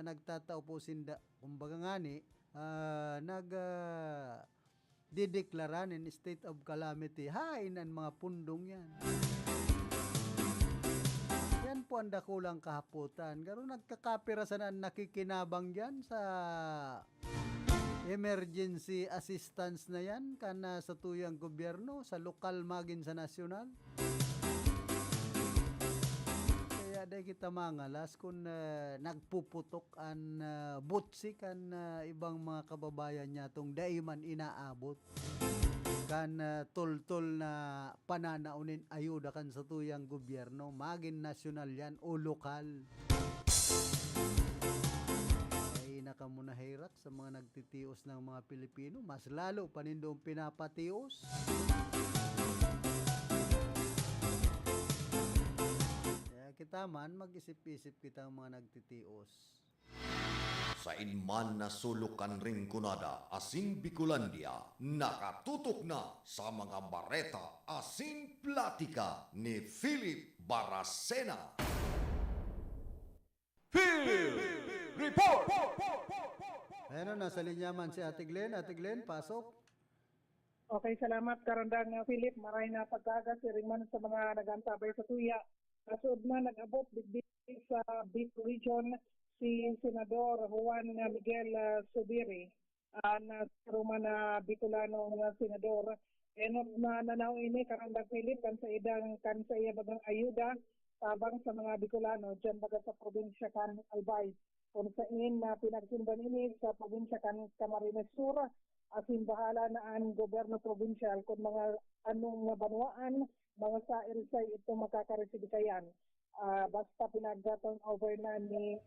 nagtatao po sinda, kumbaga ngani, dideklara in state of calamity. Hain ang mga pundong yan. Yan po ang dakulang kahaputan. Garo nagkakapirasan ang nakikinabang yan sa emergency assistance na yan kana sa tuyang gobyerno, sa lokal magin sa nasyonal. Kaya day kita mangalas kung nagpuputok ang butsik ang ibang mga kababayan niya tong daiman inaabot kan tol-tol na pananaunin ayuda kan sa tuyang gobyerno, magin nasyonal yan o lokal. Ay nakamunahirak sa mga nagtitios ng mga Pilipino, mas lalo panindong pinapatios. Kaya kita man mag-isip-isip kita mga nagtitios. Sa inman na sulukan ring kunada, asin Bicolandia, nakatutok na sa mga bareta, asin platika ni Philip Baracena. Field Report! Ayan na, nasa linya man si Ate Glenn. Ate Glenn, pasok. Okay, salamat karandang Philip. Maray na pagkagas, man sa mga nagantabay sa tuya. Kasud na nag-abot digdig sa Bicol Region si Senador Juan Miguel Zubiri na Roma na Bicolano nga senador. Enot na nanaw ini karandang Philip kan sa iya bagang ayuda tabang sa mga Bicolano dyan baga sa probinsya kan Albay. Kung sa na pinagsundan ini sa probinsya kan Camarines Sur, asin bahala na ang gobyerno probinsyal kung mga anong banwaan, mga sair-say ito makakaresidi kayan. Basta pinag-turn over na ni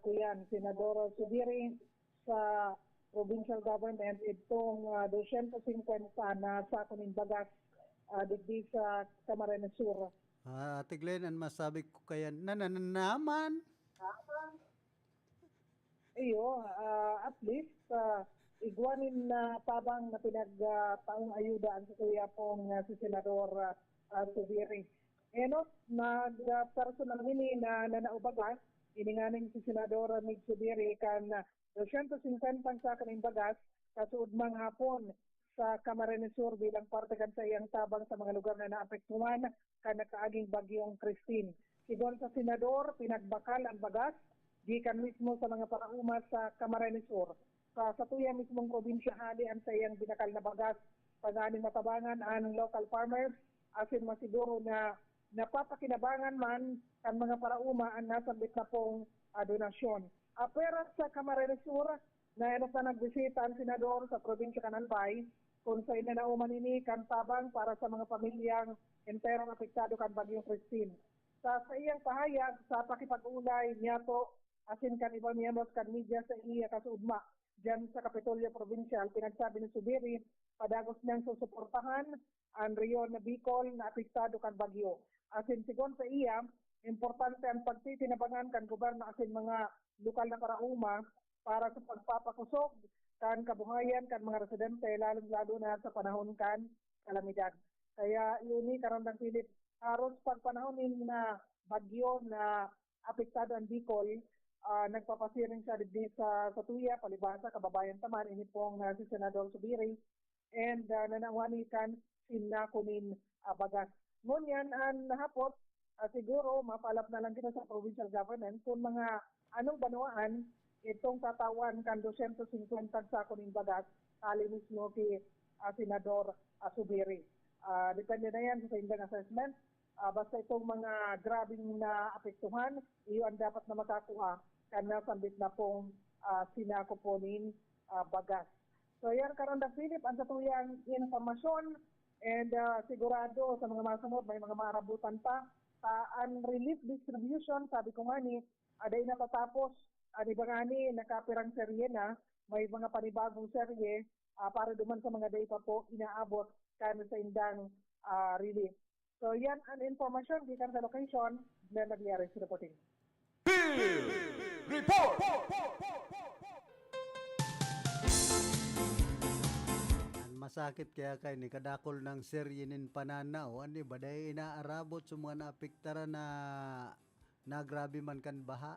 Kuyan, Senador Zubiri sa provincial government itong 250 na sa kuning bagas digdi sa Camarines Sur. Ate Glenn, ang masabi ko kaya naman. Iyo, at least igwanin na tabang na pinagtaong ayuda ang kuya pong si Senador Zubiri. Enot, nag-personal ini na nanaubagas, ininganing si Senador Mig Zubiri kan 250 sa kaning bagas kasuod mang hapon sa Camarines Sur bilang parte kan sa iyang tabang sa mga lugar na naapektuhan kan nakaaging bagyong Christine. Sigon sa Senador, pinagbakal ang bagas gikan mismo sa mga parauma sa Camarines Sur. Sa tuya mismong probinsya hali ang sa iyang binakal na bagas paganing matabangan ang local farmers asin masiguro na napapakinabangan man ang mga parauma ang nasabit na pong donasyon. Pero sa Camarines Sur, na nagbisita ang senador sa probinsya Canalbay kung sa inanauman ini kan tabang para sa mga pamilyang enterong apektado kan bagyong Christine. Sa iyang pahayag sa pakipag-ulay niya to asin kan ibang miyembros kan media sa iya kasudma diyan sa Kapitolyo Provincial, pinagsabi ni Zubiri padagos niyang susuportahan ang Rion na Bicol na apektado kan bagyo. Asin sigon sa iya, importante ang pagtitinabangan kan gobyerno asin mga lokal na parauma para sa pagpapakusog kan kabuhayan kan mga residente lalong-lalo na sa panahon kan kalamidad. Kaya yun ni karandang Philip, haros pagpanahonin na bagyo na apektado ang Bicol, nagpapasiring siya din sa tuya, palibasa, kababayan taman, ini pong si Senador Zubiri, and nanawani kan sinakunin bagas. Ngunyan ang nahapot, siguro mapalap na lang kita sa provincial government kung mga anong banwaan itong tatawan kan 250 sa kuning bagas tali mismo kay Senador Zubiri. Depende na yan sa indang assessment. Basta itong mga grabing na apektuhan, iyon dapat na makakuha kan nasambit na pong sinakuponin bagas. So yan karon da Philip ang satuyang informasyon. And sigurado sa mga masunod, may mga maarabutan pa. Ang relief distribution, sabi ko nga ni, aday natatapos. Di ba nga ni, nakapirang serye na, may mga panibagong serye para duman sa mga day pa po inaabot kano sa indang relief. So yan ang informasyon, gikan sa location, na nagyari sa reporting. Report! Masakit kaya kay ni kadakol ng seryenin pananaw ani baday inaarabot sa mga naapektara na grabe man kan baha.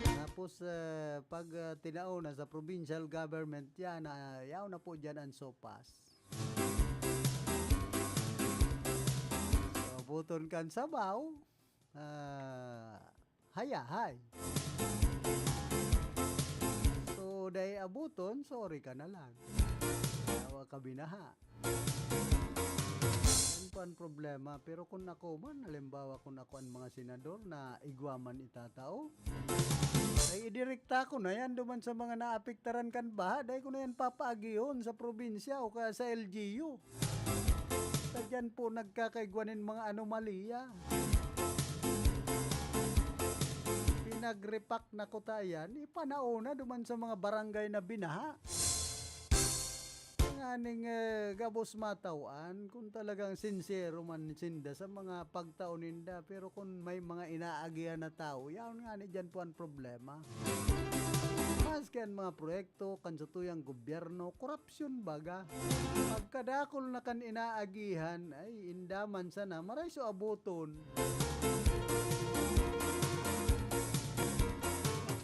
Tapos tapos pag tinao na sa provincial government yan, yaw na po dyan ang sopas. So, buton kan sabaw, hayahay. So, day abuton, sorry ka na lang. Yawa ka binaha. Yan po ang problema. Pero kung ako man, halimbawa kung ako ang mga senador na igwaman itatao, ay idirekta ko na yan duman sa mga naapektaran kan baha. Dahil ko na yan papaagihon sa probinsya o kaya sa LGU. Sa dyan po nagkakaigwanin mga anomalya. Pinagrepack na ko tayan, ipanauna duman sa mga barangay na binaha. Aning gabos matawan kung talagang sincero man sinda sa mga pagtaon ninda, pero kung may mga inaagihan na tao, yan nga ni dyan po ang problema. Mas kan mga proyekto kan sa tuyang gobyerno, korupsyon baga. Pagkadakol na kan inaagihan ay indaman sana maray so abuton.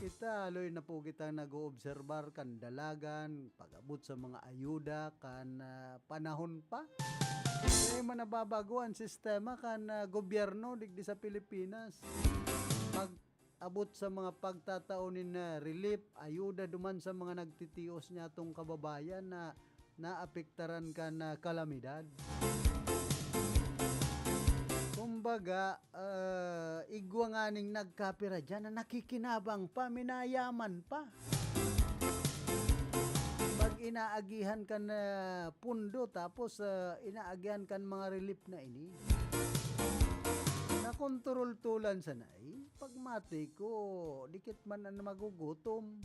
Kita aloy na po kita nag-oobserbar kan dalagan, pag-abot sa mga ayuda kan panahon pa. Ay manababago ang sistema kan gobyerno digdi sa Pilipinas. Pag-abot sa mga pagtataonin na relief, ayuda duman sa mga nagtitios niya tong kababayan na naapektaran kan kalamidad. Kumbaga, igwa nga ning nagkapira dyan na nakikinabang pa, minayaman pa. Pag inaagihan kan pundo, tapos inaagihan kan mga relief na ini. Nakontrol tulan sa nai, pagmati ko, dikit man na magugutom.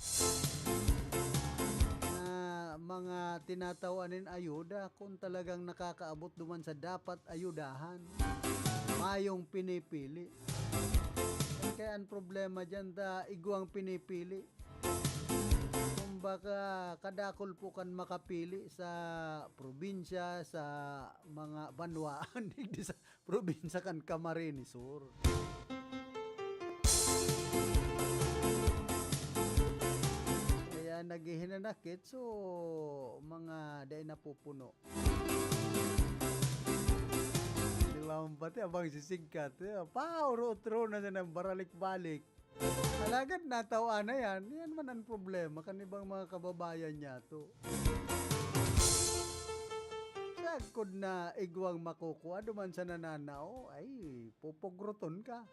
Na mga tinatawanin ayuda, kung talagang nakakaabot duman sa dapat ayudahan. Mayong pinipili. Kaya ang problema dyan, igwang pinipili. Kung baka kadakol po kan makapili sa probinsya, sa mga banwaan, hindi sa probinsya kan Camarines Sur. Kaya naghihinanakit, so mga day na pupuno. Pati abang sisingkat, pauro-utro na siya ng baralik-balik. Alagad natawa na yan man ang problema kanibang mga kababayan niya to. Sagkod na igwang makukuha duman sa nananao, ay pupogroton ka.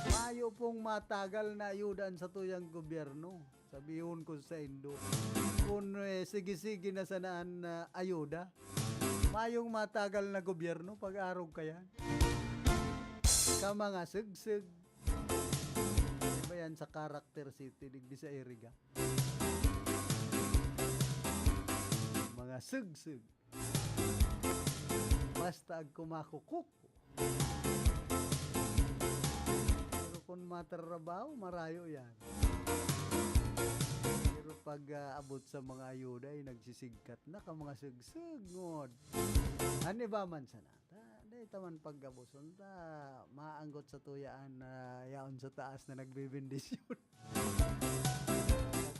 Mayo pong matagal na ayudan sa tuyang gobyerno. Sabihin ko sa Indo, kung sige-sige na sanaan na ayuda, mayong matagal na gobyerno pag-arog ka yan. Ka mga sigsig. Diba yan sa Character City, digdi sa Iriga? Mga sigsig. Basta ag kumakukuk. Pero kung matrabaho, marayo yan. Pero pag abot sa mga ayuda ay nagsisigkat na ka mga sigsugod. Ani ba man sana? Day taman paggabuson ta maanggot sa tuyaan na yaon sa taas na nagbibindisyon.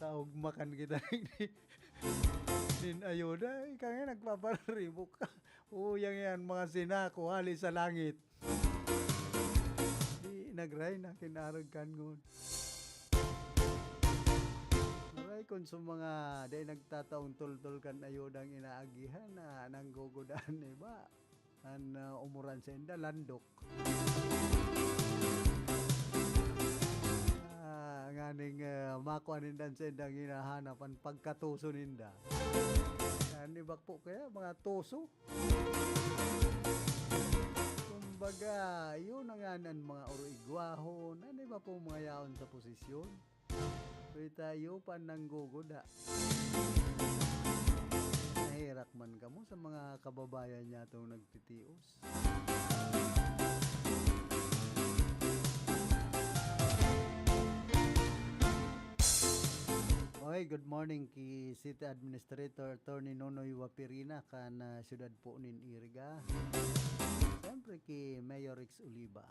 Nakaugmakan kita din ayuda, kaya nagpaparibok ka. Uyang yan mga sinako hali sa langit. Di nagray na kinarag kan ngon. Kung sa mga day nagtataong tultol kan ayudang inaagihan na nanggugudan ba an umuran sa inda landok nganing makuanin dan sa indang hinahanapan pagkatuso ninda iba po kaya mga tuso kumbaga yun ang anan mga uruigwahon ba po mga yaon sa posisyon. Pwede tayo pa nangguguda. Nahirak man ka mo sa mga kababayan niya itong nagtitios. Okay, good morning ki City Administrator Attorney Nonoy Wapirina kan siyudad po nin Iriga. Siyempre ki Mayor Rex Oliva.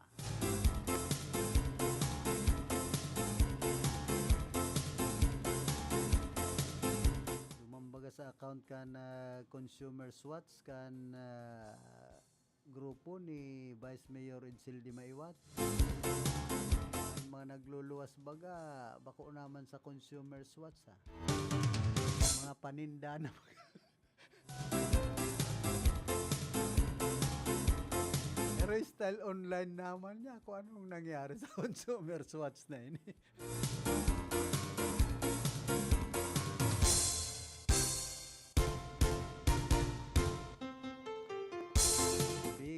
kan Consumer SWATs kan grupo ni Vice Mayor Edsel Di Maiwat. Ang mga nagluluwas baga, bako naman sa Consumer SWATs ha. Mga paninda na pero style online naman niya kung anong nangyari sa Consumer SWATs na ini.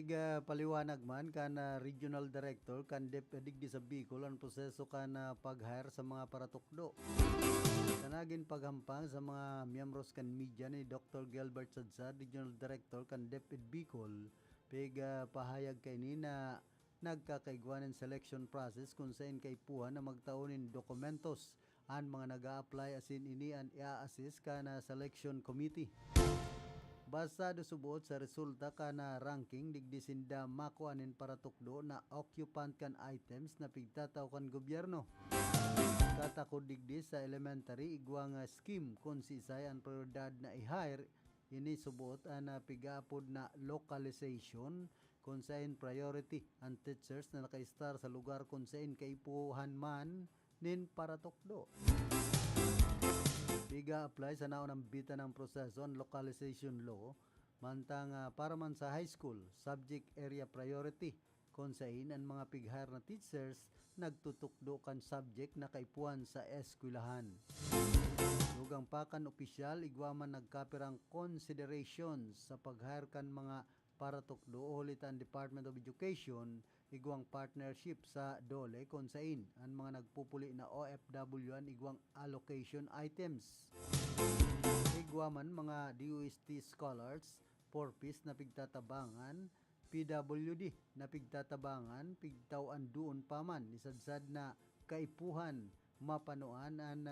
Biga paliwanag man kan Regional Director kan DepEd sa Bicol ang proseso kan pag-hire sa mga paratukdo. Kanagin paghampang sa mga miyembros kan media ni Dr. Gilbert Sadsad, Regional Director kan DepEd Bicol, piga pahayag kay ni na nagkakaigwanan selection process kung saan kaipuhan na magtaunin dokumentos ang mga nag-a-apply asin ini ang i-assist ka na selection committee. Basado subuot sa resulta ka na ranking digdisinda makuanin para tukdo na occupant kan items na pigtataw kan gobyerno. Katakod digdi sa elementary igwang scheme kung si isay ang prioridad na i-hire ini subuot ang pigapod na localization kung saan priority ang teachers na naka-star sa lugar kung saan kaipuhan man nin para tukdo. Biga apply sa naunang bita ng proseso ang localization law mantang para man sa high school subject area priority kung saan ang mga pig-hire na teachers nagtutukdo kan subject na kaipuan sa eskwelahan. Dugang pakan opisyal igwaman nagkapirang considerations sa pag-hire kan mga para tukdo ulit ang Department of Education igwang partnership sa DOLE kung saan ang mga nagpupuli na OFW an igwang allocation items. Igwaman mga DOST scholars, 4-piece na pigtatabangan, PWD na pigtatabangan, pigtawan doon paman, nisadsad na kaipuhan, mapanuan ang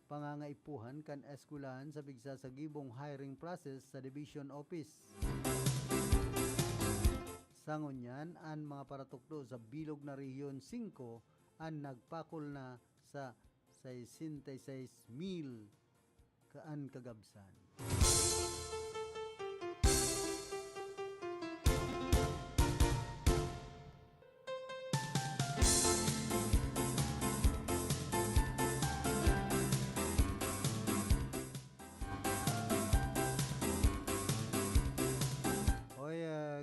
pangangaipuhan kan eskwelahan sa bigsasagibong hiring process sa division office. Sangunyan, ang mga paratukdo sa bilog na Rehiyon 5 ang nagpakol na sa 66,000 kaan kagabsan.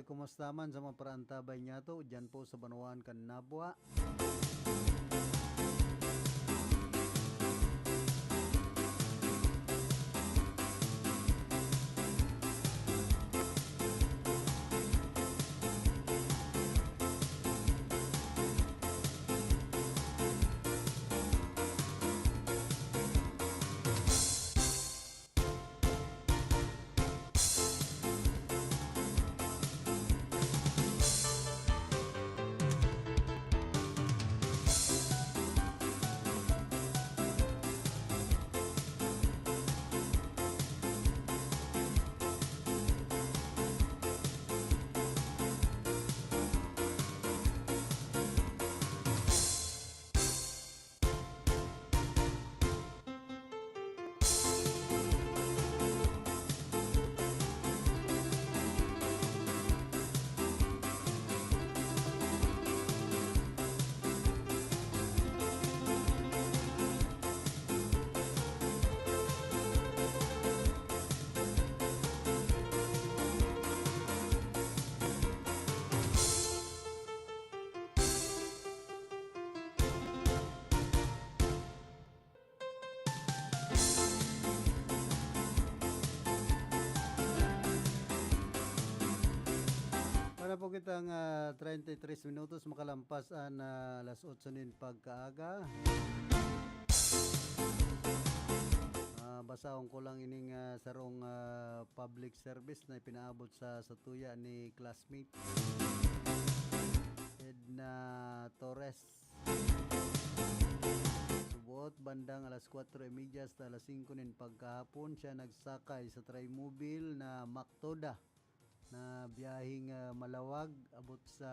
Kumusta man sa mga parantabay niya to dyan po sa Banuan kan Nabwa. Para po kitang 33 minutos makalampas ang alas 8 nin pagkaaga. Basahon ko lang ining sarong public service na ipinaabot sa tuya ni classmate Edna Torres. Subot bandang alas 4:30 hasta alas 5 nin pagkahapon siya nagsakay sa Trimobile na Maktoda na biyahing malawag abot sa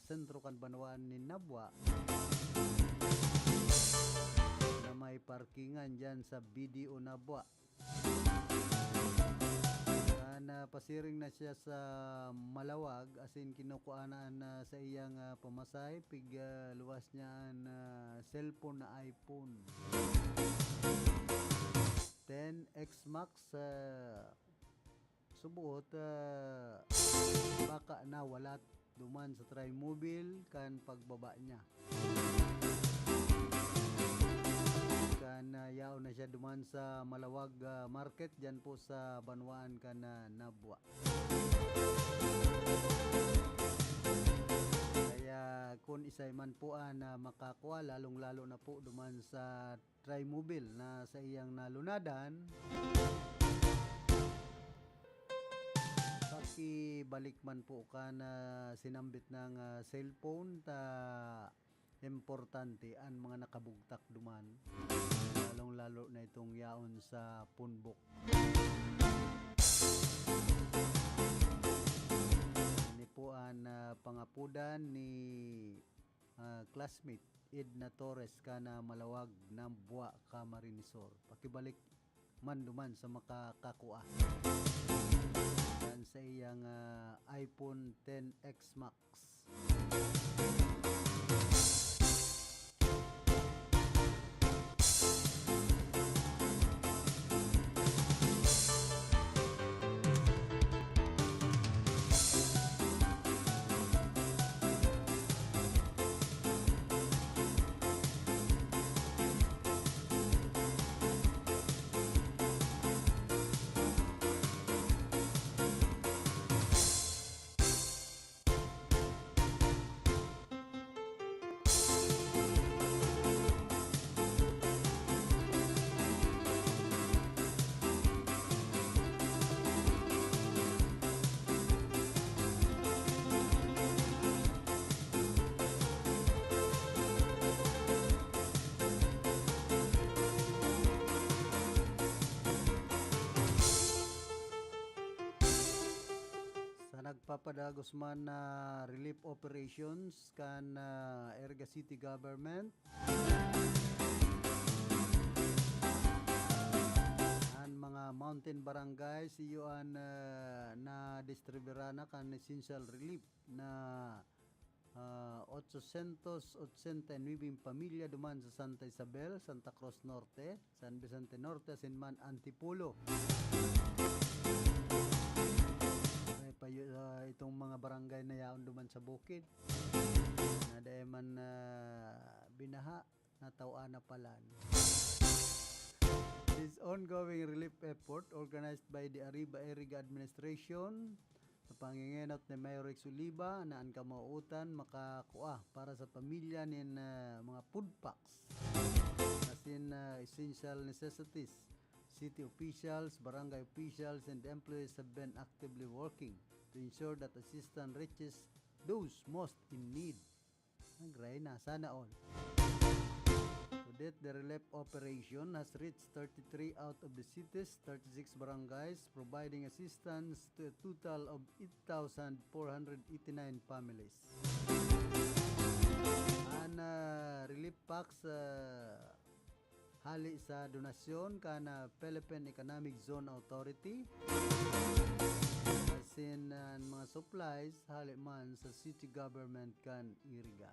sentro kan Banuan ni Nabwa na may parkingan dyan sa BDO Nabwa. Pasiring na siya sa Malawag, as in kinukuanaan na sa iyang pamasay, pig luwas niya ang cellphone na iPhone 10X Max, subuot baka na walat duman sa Trimobile kan pagbaba niya, kan yaon na siya duman sa Malawag market dyan po sa Banwaan kan Nabwa. Kaya kung isay man po na makakuha, lalong lalo na po duman sa Trimobile na sa iyang nalunadan, pakibalik man po ka na sinambit ng cellphone ta importante ang mga nakabugtak duman, lalong lalo na itong yaon sa punbok. Ini po ang pangapudan ni classmate Edna Torres kana Malawag ng Buwa Camarinesor. Pakibalik man duman sa makakakua dan sa iyang iPhone 10X Max. Nagpapadagos man na relief operations kan Erga City Government an mga mountain barangays iyon na distribuirana kan essential relief na 889 pamilya duman sa Santa Isabel, Santa Cruz Norte, San Vicente Norte, Sinman, Antipolo. Itong mga barangay na yaon duman sa bukid na dahil man binaha na tawa na palan. This ongoing relief effort organized by the Arriba Area Administration sa pangingenot ni Mayor Rex Oliva na ang kamauutan makakuha para sa pamilya nin mga food packs as in essential necessities. City officials, barangay officials, and employees have been actively working to ensure that assistance reaches those most in need. Nagray na, sana all. To date, the relief operation has reached 33 out of the city's 36 barangays, providing assistance to a total of 8,489 families. And relief packs hali sa donasyon kana Philippine Economic Zone Authority, asin mga supplies hali man sa city government kan Iriga.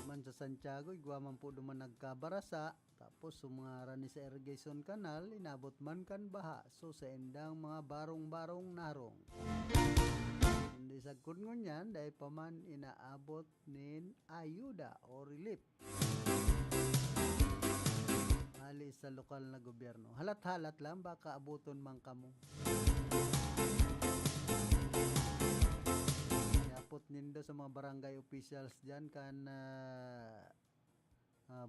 Man sa Santiago igwa man po duman nagkabarasa, tapos sa mga rani sa irrigation canal inabot man kan baha, so sa endang mga barong-barong narong. Hindi sa kungon yan, dahil pa man inaabot nin ayuda o relief hali sa lokal na gobyerno. Halat-halat lang, baka abuton man kamo. Yapot nindo sa mga barangay officials dyan kan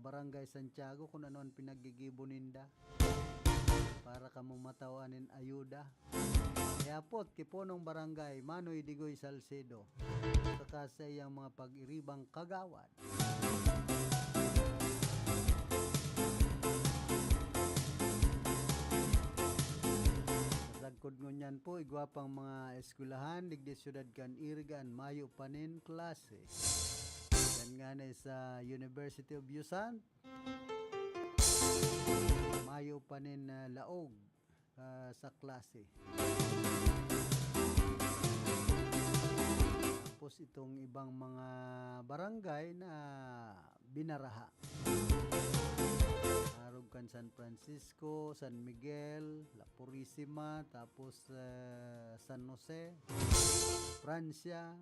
barangay Santiago kung ano ang pinagigibo ninda para kamo matawanin ayuda. Yapot kiponong barangay Manoy Digoy Salcedo saka sa iyang mga pag-iribang kagawad. Sagkod ngunyan po igwapang mga eskwelahan digdi syudad kan Irigan mayo panin klase. Yan nga na sa University of Busan mayo pa nin laog sa klase. Tapos itong ibang mga barangay na binaraha. Arugkan San Francisco, San Miguel, La Purisima, tapos San Jose, Francia.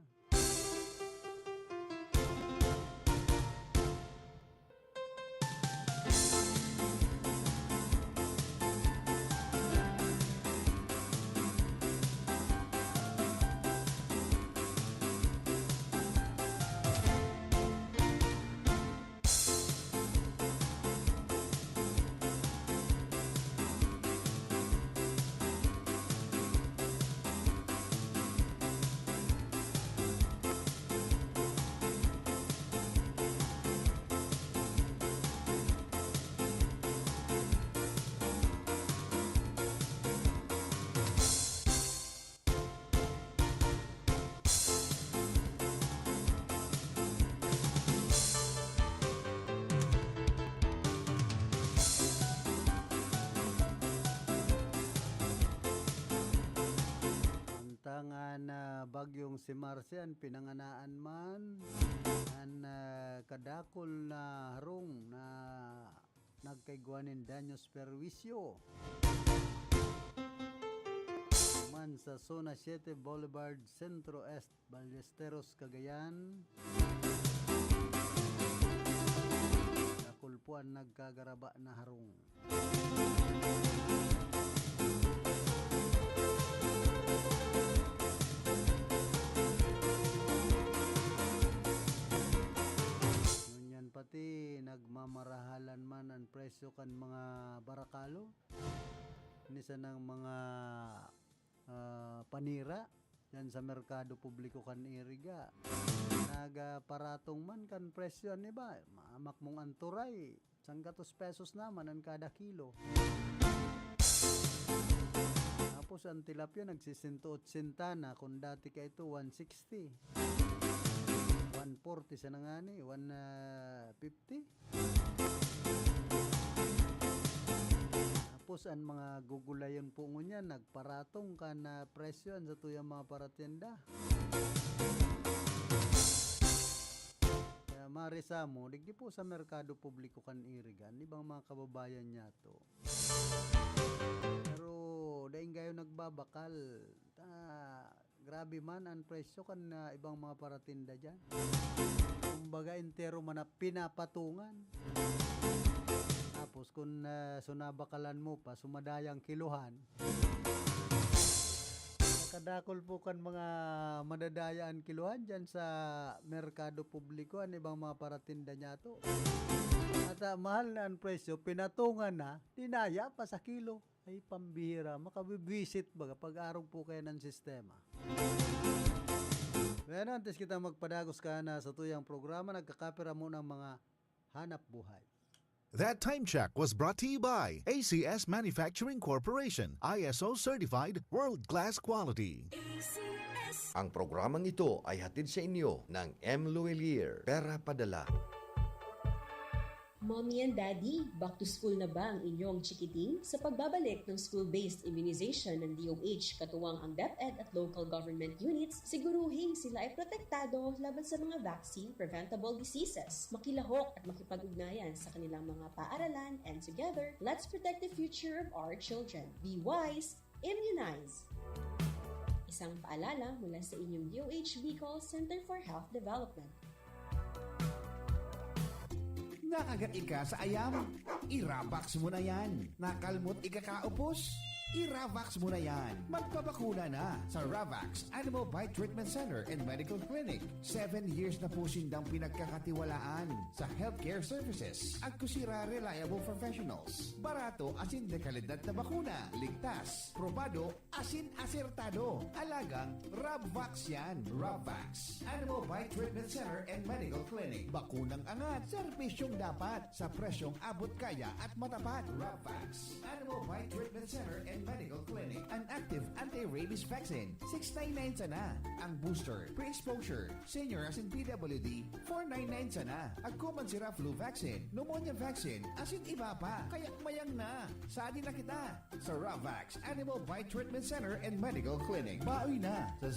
Na bagyong si Marcian pinanganaan man an kadakol na harong na nagkaigwanin daños perwisyo man sa Zona 7 Boulevard Centro Est Ballesteros, Cagayan. Nakulpuan nagkagaraba na harong. Pati nagmamarahalan man ang presyo kan mga barakalo nisa ng mga panira yan sa merkado publiko kan iriga nagaparatong man kan presyo ni ba maamak mong anturay 100 pesos naman ang kada kilo. Tapos ang tilapia nagsisinto-80 na kung dati ka ito 160. 140 sa nangani, 150. Tapos ang mga gugulayon po niya nagparatong ka na presyo sa tuyang mga paratienda. Kaya marisa mo, digdi po sa merkado publiko kan irigan, ibang mga kababayan niya to. Pero daing gayo nagbabakal, grabe man ang presyo kan ibang mga paratinda dyan. Kumbaga entero man na pinapatungan. Tapos kung sunabakalan mo pa, sumadayang kiluhan. Nakadakol po kan mga madadayaan kiluhan dyan sa merkado publiko ang ibang mga paratinda niya to. At mahal na ang presyo, pinatungan na, dinaya pa sa kilo. Ay pambihira, makabibisit baga pag-arog po kayo ng sistema. Bueno, antes kita magpadagos ka na sa tuyang programa, nagkakapira mo ng mga hanap buhay. That time check was brought to you by ACS Manufacturing Corporation, ISO certified world-class quality. Ang programang ito ay hatid sa inyo ng M. Luelier, Pera Padala. Mommy and Daddy, back to school na ba ang inyong chikiting? Sa pagbabalik ng school-based immunization ng DOH, katuwang ang DepEd at local government units, siguruhing sila ay protektado laban sa mga vaccine-preventable diseases. Makilahok at makipag-ugnayan sa kanilang mga paaralan, and together, let's protect the future of our children. Be wise, immunize! Isang paalala mula sa inyong DOH Bicol Center for Health Development. Nakagat ika sa ayam? Iravax mo na yan. Nakalmot ikakaupos? I-Ravax mo na yan. Magpabakuna na sa Ravax Animal Bite Treatment Center and Medical Clinic. 7 years na po sindang pinagkakatiwalaan sa healthcare services. Agkusira reliable professionals. Barato asin de kalidad na bakuna. Ligtas, probado, asin asertado. Alagang Ravax yan. Ravax Animal Bite Treatment Center and Medical Clinic. Bakunang angat, serbisyong dapat sa presyong abot kaya at matapat. Ravax Animal Bite Treatment Center and and Medical Clinic. An active anti-rabies vaccine, 699 sana. Ang booster, pre-exposure, senior as in PWD, 499 sana. Agkuman sira flu vaccine, pneumonia vaccine, as in iba pa. Kaya mayang na. Saan na kita? Sa Ravax Animal Bite Treatment Center and Medical Clinic. Baoy na sa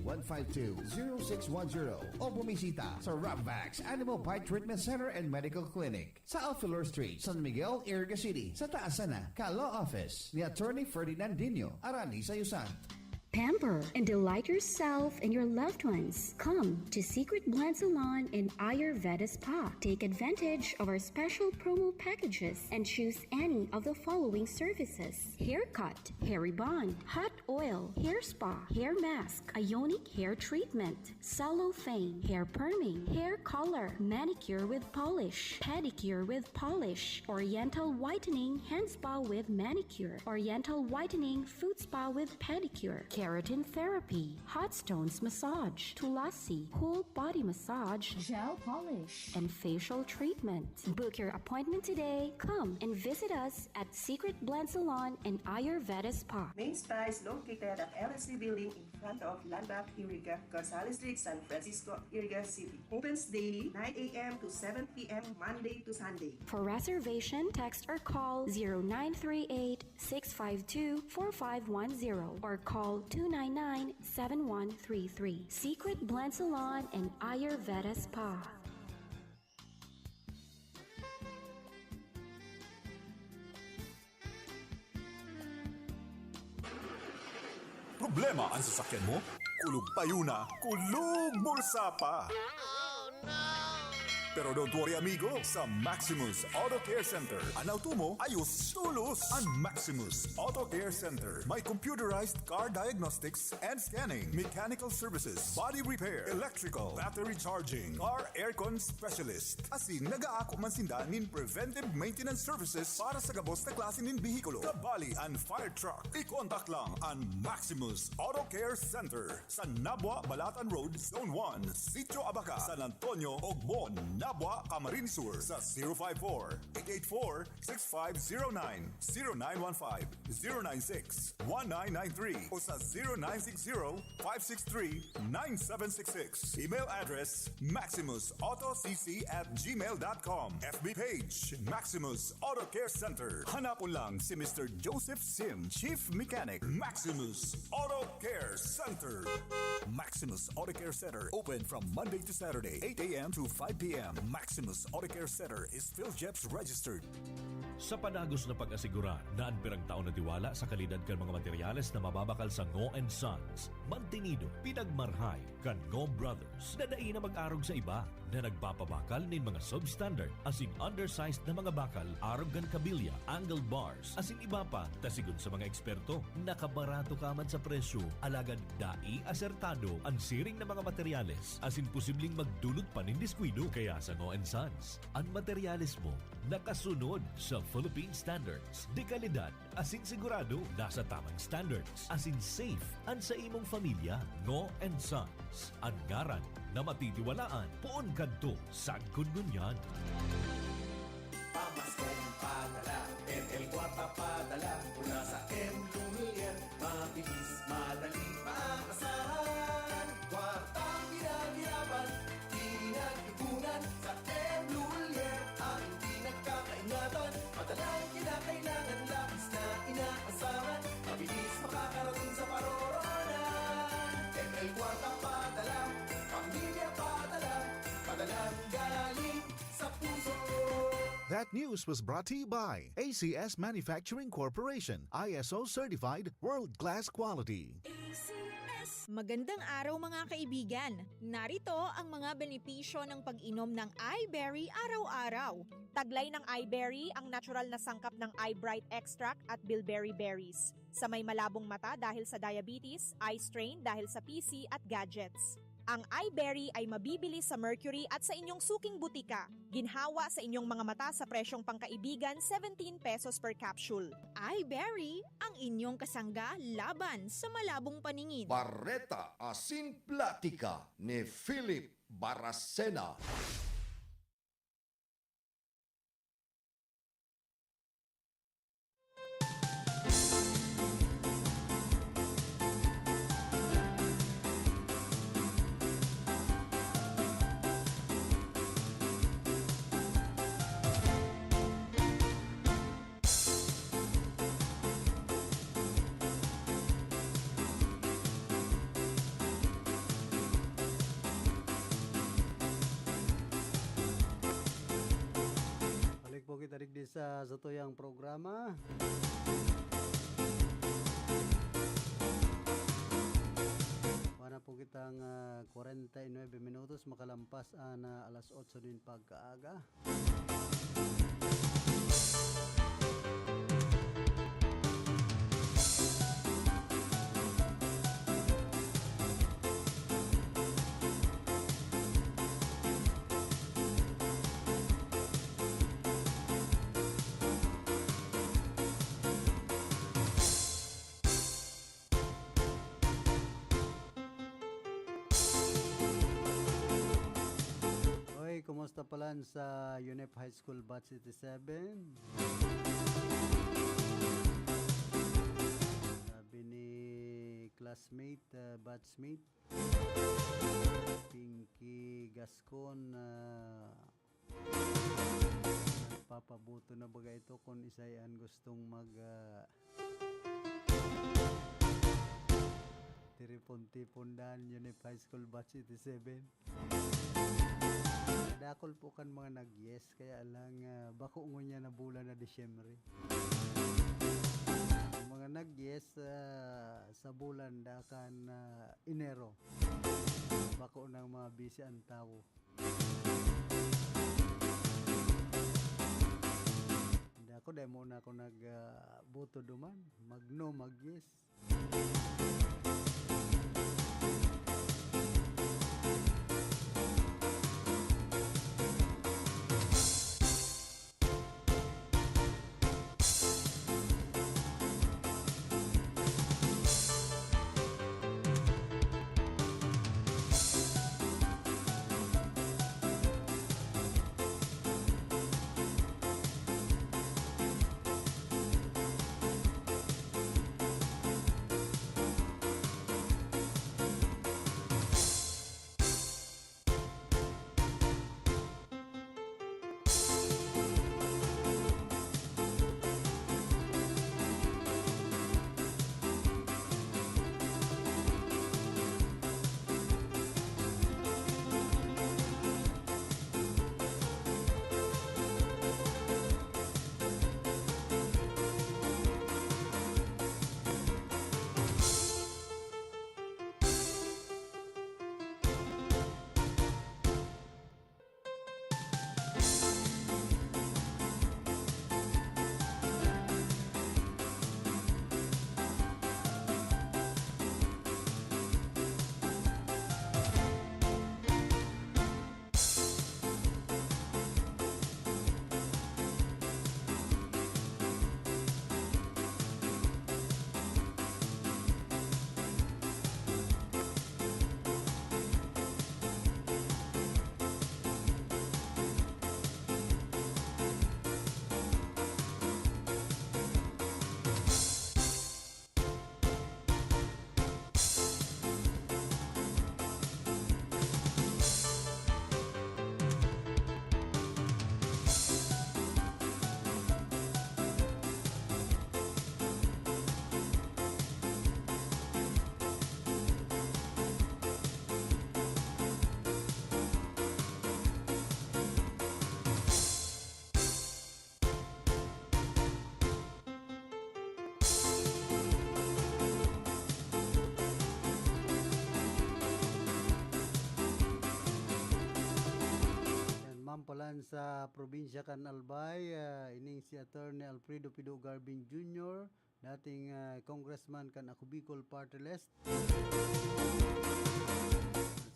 0967-152-0610 o bumisita sa Ravax Animal Bite Treatment Center and Medical Clinic sa Alfilor Street, San Miguel, Iriga City. Sa taas na ka-law office ni Attorney Ferdinand Dino, Arani Sayusan. Pamper and delight yourself and your loved ones. Come to Secret Blend Salon in Ayurveda Spa. Take advantage of our special promo packages and choose any of the following services: haircut, hair rebond, hot oil, hair spa, hair mask, ionic hair treatment, cellophane, hair perming, hair color, manicure with polish, pedicure with polish, oriental whitening hand spa with manicure, oriental whitening foot spa with pedicure, keratin therapy, hot stones massage, tulasi, whole body massage, gel polish, and facial treatment. Book your appointment today. Come and visit us at Secret Blend Salon and Ayurveda Spa. Main Spa is located at LSC Building in front of Landmark Iriga, Gonzales Street, San Francisco, Iriga City. Opens daily 9 a.m. to 7 p.m. Monday to Sunday. For reservation, text or call 0938-652-4510 or call 299-7133. Secret Blend Salon and Ayurveda Spa. Problema ang sasakyan mo? Kulog tayo na, kulog bulsa pa! Pero don't worry amigo, sa Maximus Auto Care Center, ang auto mo ayos tulos. Ang Maximus Auto Care Center may computerized car diagnostics and scanning, mechanical services, body repair, electrical, battery charging, car aircon specialist. Asin nagaako man sinda nin preventive maintenance services para sa gabos na klase nin bihikulo, kabali and fire truck. I-contact lang ang Maximus Auto Care Center sa Nabwa, Balatan Road, Zone 1, Sitio Abaca, San Antonio, Ogmon, Nabwa, Camarines Sur sa 054-884-6509, 0915-096-1993 o sa 0960-563-9766. Email address maximusautocc@gmail.com. FB page Maximus Auto Care Center. Hanapon lang si Mr. Joseph Sim, Chief Mechanic, Maximus Auto Care Center. Maximus Auto Care Center open from Monday to Saturday, 8 a.m. to 5 p.m. Maximus Auto Care Center is PhilJeps registered. Sa panagos na pag-asigura na ang pirang taon na tiwala sa kalidad kan mga materyales na mababakal sa Ngo & Sons, mantinido, pinagmarhay kan Ngo Brothers na dai na mag-arog sa iba na nagpapabakal nin mga substandard as in undersized na mga bakal, arog kan kabilya, angle bars, as in iba pa, tasigon sa mga eksperto, nakabarato ka man sa presyo, alagad dai asertado ang siring na mga materyales as in posibleng magdulot pa nin diskwido. Kaya sa Ngo & Sons, ang materyales mo nakasunod sa Philippine standards. De kalidad, asin sigurado, nasa tamang standards. Asin safe, ang sa imong pamilya. Ngo & Sons, ang ngaran na matitiwalaan. Poon kadto, sagkod ngunyan. Pamaskong padala, ML Guapa padala, mula sa M. Lumier, mabilis, madali, maasahan. Guartang ginagirapan, pinag-ipunan sa M. Lumier, ang hindi nagkakaingatan. Madalang kinakailangan, labis na inaasahan, mabilis makakarating sa paroroonan. ML Guapa padala, pamilya padala, padalang galing sa puso. That news was brought to you by ACS Manufacturing Corporation, ISO certified world-class quality. Magandang araw mga kaibigan! Narito ang mga benepisyo ng pag-inom ng iBerry araw-araw. Taglay ng iBerry ang natural na sangkap ng iBright extract at bilberry berries. Sa may malabong mata dahil sa diabetes, eye strain dahil sa PC at gadgets. Ang iBerry ay mabibili sa Mercury at sa inyong suking butika. Ginhawa sa inyong mga mata sa presyong pangkaibigan, 17 pesos per capsule. iBerry, ang inyong kasangga laban sa malabong paningin. Barreta Asin Platica ni Philip Baracena. sa tuyang programa. Wala po kitang 49 minutos makalampas na alas 8 din pagkaaga. Kumusta palan sa UNEP High School Batch 87? Sabi ni classmate, batchmate Pinky Gascon, nagpapabuto na baga ito kung isayan gustong mag tiripon-tipondan UNEP High School Batch 87. Dakol po kan mga nag-yes, kaya lang bako ngunya na bulan na Disyembre. Mga nag-yes sa bulan dakan Enero. Bako ng mga busy ang tao. Hindi ako, dahil muna ako nag-buto duman. Magno, mag-yes. Palan sa probinsya kan Albay, ining si Attorney Alfredo Pido Garbin Jr., dating congressman kan Ako Bicol Party List.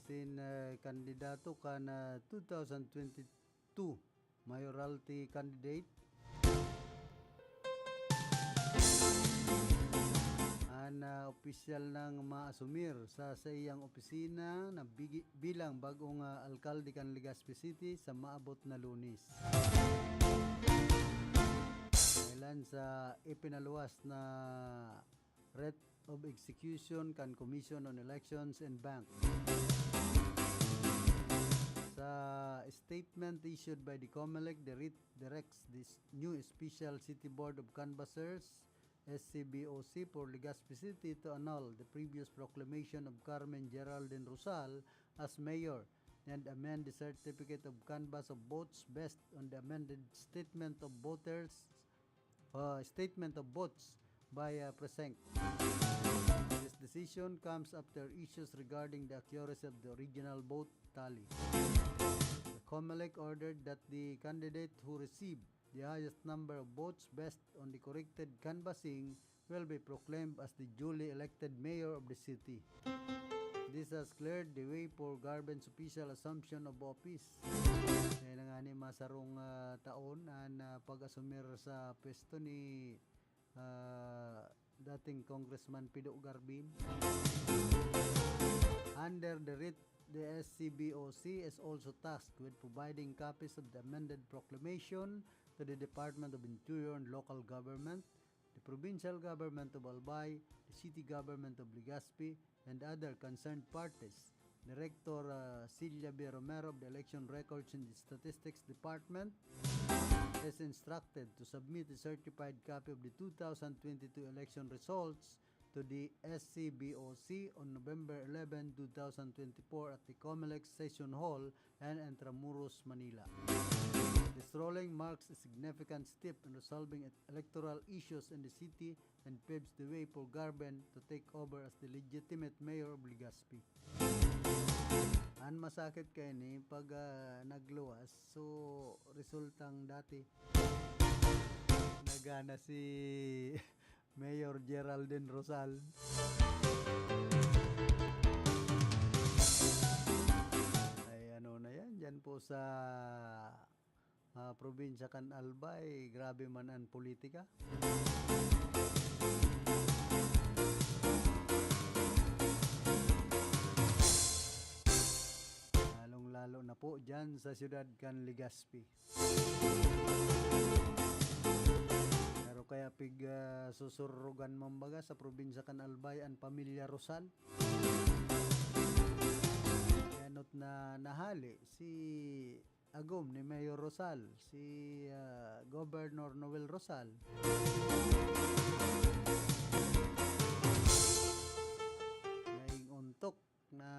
Sin kandidato kan 2022 mayoralty candidate. Opisyal nang maasumir sa iyang opisina na bilang bagong alkalde kan Legazpi City sa maabot na Lunes. Kailan sa ipinaluwas na writ of execution kan Commission on Elections and Bank. Sa statement issued by the COMELEC, the writ directs this new Special City Board of Canvassers SCBOC for Legazpi City to annul the previous proclamation of Carmen Geraldine Rosal as mayor and amend the certificate of canvass of votes based on the amended statement of votes by precinct. This decision comes after issues regarding the accuracy of the original vote tally. The COMELEC ordered that the candidate who received the highest number of votes based on the corrected canvassing will be proclaimed as the duly elected mayor of the city. This has cleared the way for Garben's official assumption of office. Kaya na nga ni masarong taon na pag-asumir sa pwesto ni dating Congressman Pido Garbin. Under the writ, the SCBOC is also tasked with providing copies of the amended proclamation to the Department of Interior and Local Government, the Provincial Government of Albay, the City Government of Legazpi, and other concerned parties. Director Celia B. Romero of the Election Records and Statistics Department is instructed to submit a certified copy of the 2022 election results to the SCBOC on November 11, 2024 at the COMELEC Session Hall and Intramuros, Manila. This ruling marks a significant step in resolving electoral issues in the city and paves the way for Garben to take over as the legitimate mayor of Legazpi. Ang masakit kayo ni pag nagluwas, so resultang dati nagana si Mayor Geraldine Rosal. Ay ano na yan, dyan po sa probinsya kan Albay, grabe man ang politika. Lalong-lalo na po dyan sa siyudad kan Legazpi. Pero kaya pig susurugan mambaga sa probinsya kan Albay ang pamilya Rosal. Yanot na nahali si agom ni Mayor Rosal, si Governor Noel Rosal. Ngayong untok na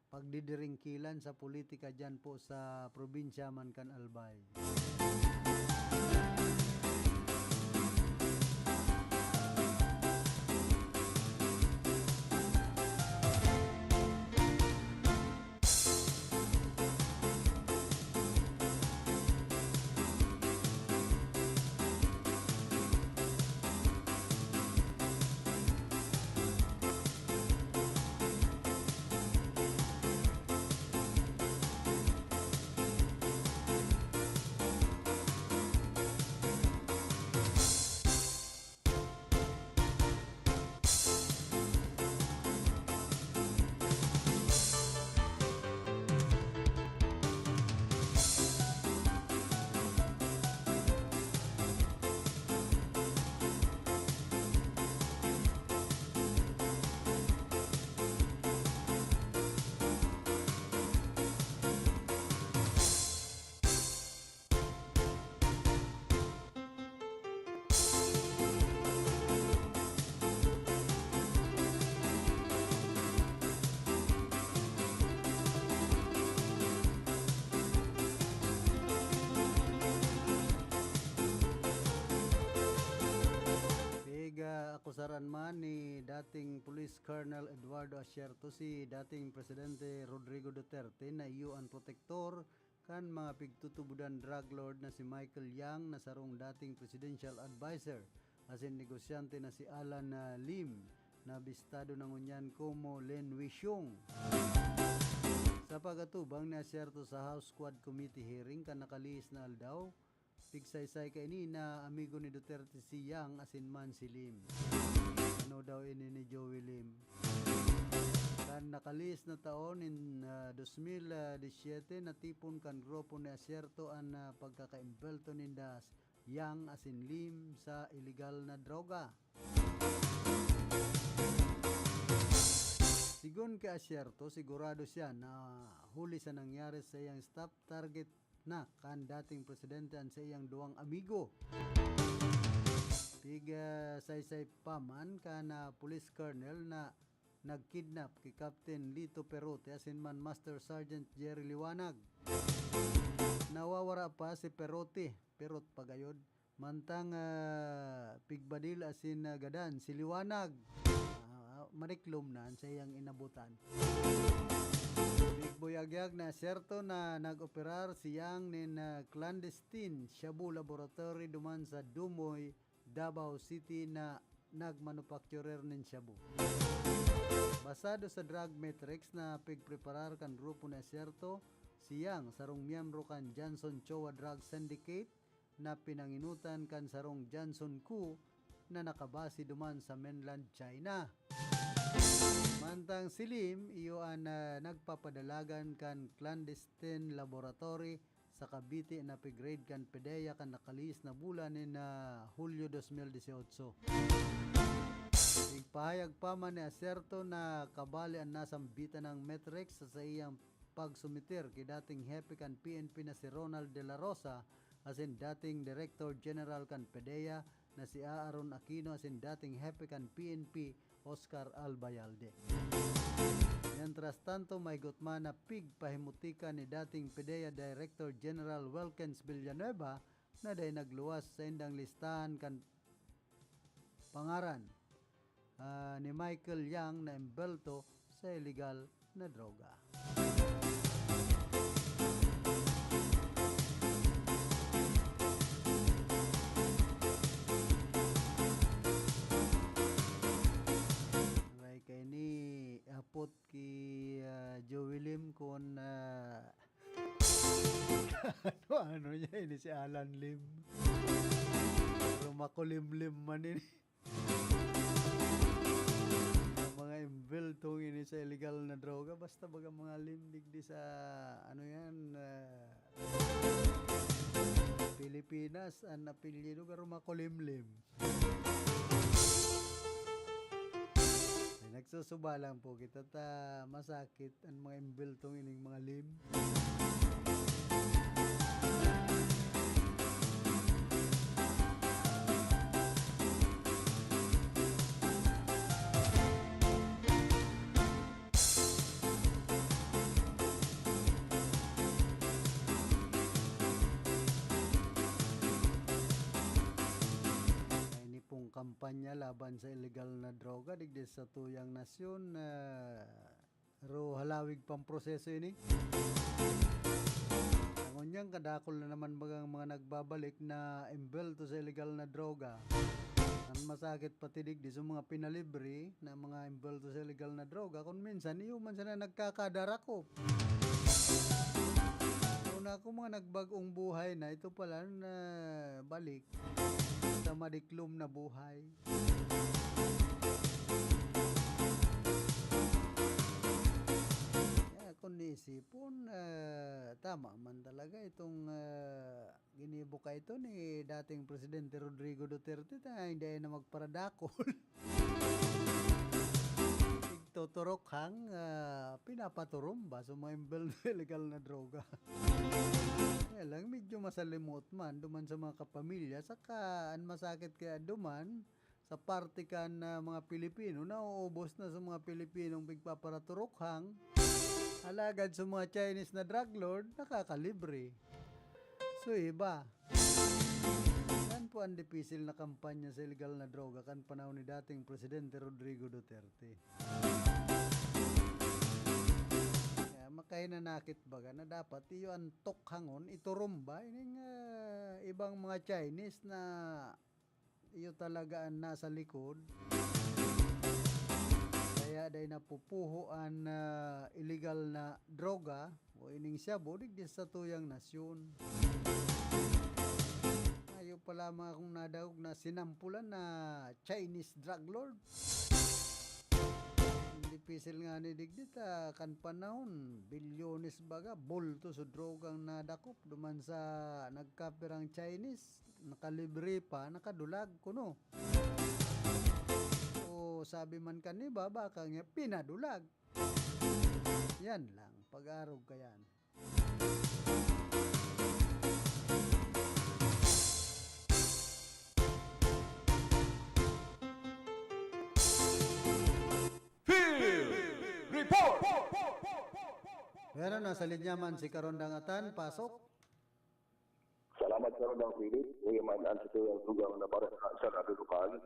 pagdidiringkilan sa politika dyan po sa probinsya man kan Albay. Akusaran man ni dating Police Colonel Eduardo Asierto si dating Presidente Rodrigo Duterte na iyo ang protektor kan mga pigtutubudan drug lord na si Michael Yang na sarong dating presidential advisor asin negosyante na si Alan Lim na bistado ng unyan como Len Wishong. Sa pagatubang ni Asierto sa House Squad Committee hearing kan nakaliis na aldaw, pigsaysay kay ni na amigo ni Duterte si Yang asin man si Lim. Ano daw ini ni Joey Lim? Kan nakalis na taon in 2017 natipon kan grupo ni Asierto ang pagkakaimbelto ninda Yang asin Lim sa illegal na droga. Sigon kay Asierto, sigurado siya na huli sa nangyari sa iyang stop target na kan dating presidente ang sa iyang duwang amigo. Tiga saysay paman kan police colonel na nagkidnap kay Captain Lito Perote asin man Master Sergeant Jerry Liwanag. Nawawara pa si Perot pagayod. Mantang Pigbadil asin Gadan si Liwanag. Mariklom na sa iyang inabutan. Bigboyagyag na serto na nag-operar siyang nin clandestine Shabu Laboratory duman sa Dumoy, Davao City na nagmanufacturer nin Shabu. Basado sa drug matrix na pigpreparar kan grupo na serto, siyang sarong miyembro kan Johnson Chowa Drug Syndicate na pinanginutan kan sarong Johnson Ku na nakabase duman sa mainland China. Mantang silim, iyo ang nagpapadalagan kan clandestine laboratory sa Cavite na pigrade kan PDEA kan nakalis na bulan ni na Hulyo 2018. Igpahayag pa man ni Aserto na kabali ang nasambitan ng Metrex sa iyang pagsumitir kay dating hepe kan PNP na si Ronald De La Rosa asin dating Director General kan PDEA na si Aaron Aquino asin dating hepe kan PNP Oscar Albayalde. Mientras tanto, may gutman na pigpahimutika ni dating PDEA Director General Wilkins Villanueva na day nagluwas sa indang listahan kan pangaran ni Michael Yang na embelto sa illegal na droga. Apot ki Joey Lim kon ano niya ini si Alan Lim. Pero makulimlim man ini. Mga embelto ini sa illegal na droga basta baga mga limdig di sa ano yan Pilipinas ang apelyido karo makulimlim. Nagsusuba lang po kita ta masakit ang mga embeltong ining mga lim. Kampanya laban sa illegal na droga digdi sa tuyang nasyon ro halawig pang proseso ini. Ngonyang kadakol na naman bagang mga nagbabalik na embelto sa illegal na droga. Ang masakit pati digdi sa mga pinalibre na mga embelto sa illegal na droga kung minsan iyo man sana nagkakadarakop. Una ko mga nagbagong buhay na ito pala na balik sa madiklom na buhay. Kung naisipon, tama man talaga itong ginibuka ito ni dating Presidente Rodrigo Duterte na hindi na magparadakol. Tuturok hang pinapaturumba sa mga illegal na droga. Kaya lang medyo masalimot man duman sa mga kapamilya saka ang masakit kaya duman sa parte kan mga Pilipino na uubos na sa mga Pilipinong bigpaparaturok hang alagad sa mga Chinese na drug lord nakakalibre. So iba. Yan po ang dipisil na kampanya sa illegal na droga kan panahon ni dating Presidente Rodrigo Duterte. Kaya makahinanakit baga na dapat iyo ang tokhangon iturumba ining ibang mga Chinese na iyo talaga ang nasa likod. Kaya day napupuhuan illegal na droga o ining Shabu digdi sa tuyang nasyon. Ayaw pala mga kung nadawag na sinampulan na Chinese drug lord. Hindi pisil nga ni digdi kan panahon bilyones baga bolto sa drogang nadakop duman sa nagkapirang Chinese nakalibre pa nakadulag kuno. O sabi man kaniba baka nga pinadulag. Yan lang pag-arog kayan. Philippines! Pero nasa linya man si Karondangatan, pasok. Salamat sa Rodang Philip. Uyaman ang sa tuyang tugang na para sa radio lokal.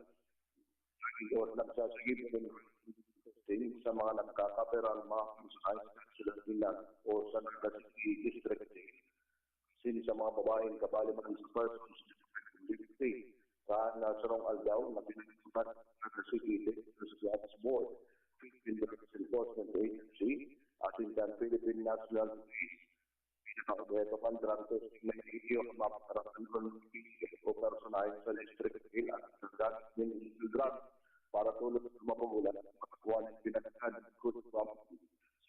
Nagsasagip din sa mga nagkakaperal mga konsahal sa Silang o sa Nagasiki District. Sili sa mga babaeng kabali man sa first District sa Nasarong Aldaw na pinagsukat ng Nagasiki District Board, Philippine Drugs Enforcement Agency, Asintan Philippine National Police, pinaka-objeto kontraktos na iyo ang mapakaraan o personahin sa district at sa drug para tulad sa mapagulan at makakuha ng pinagkad good property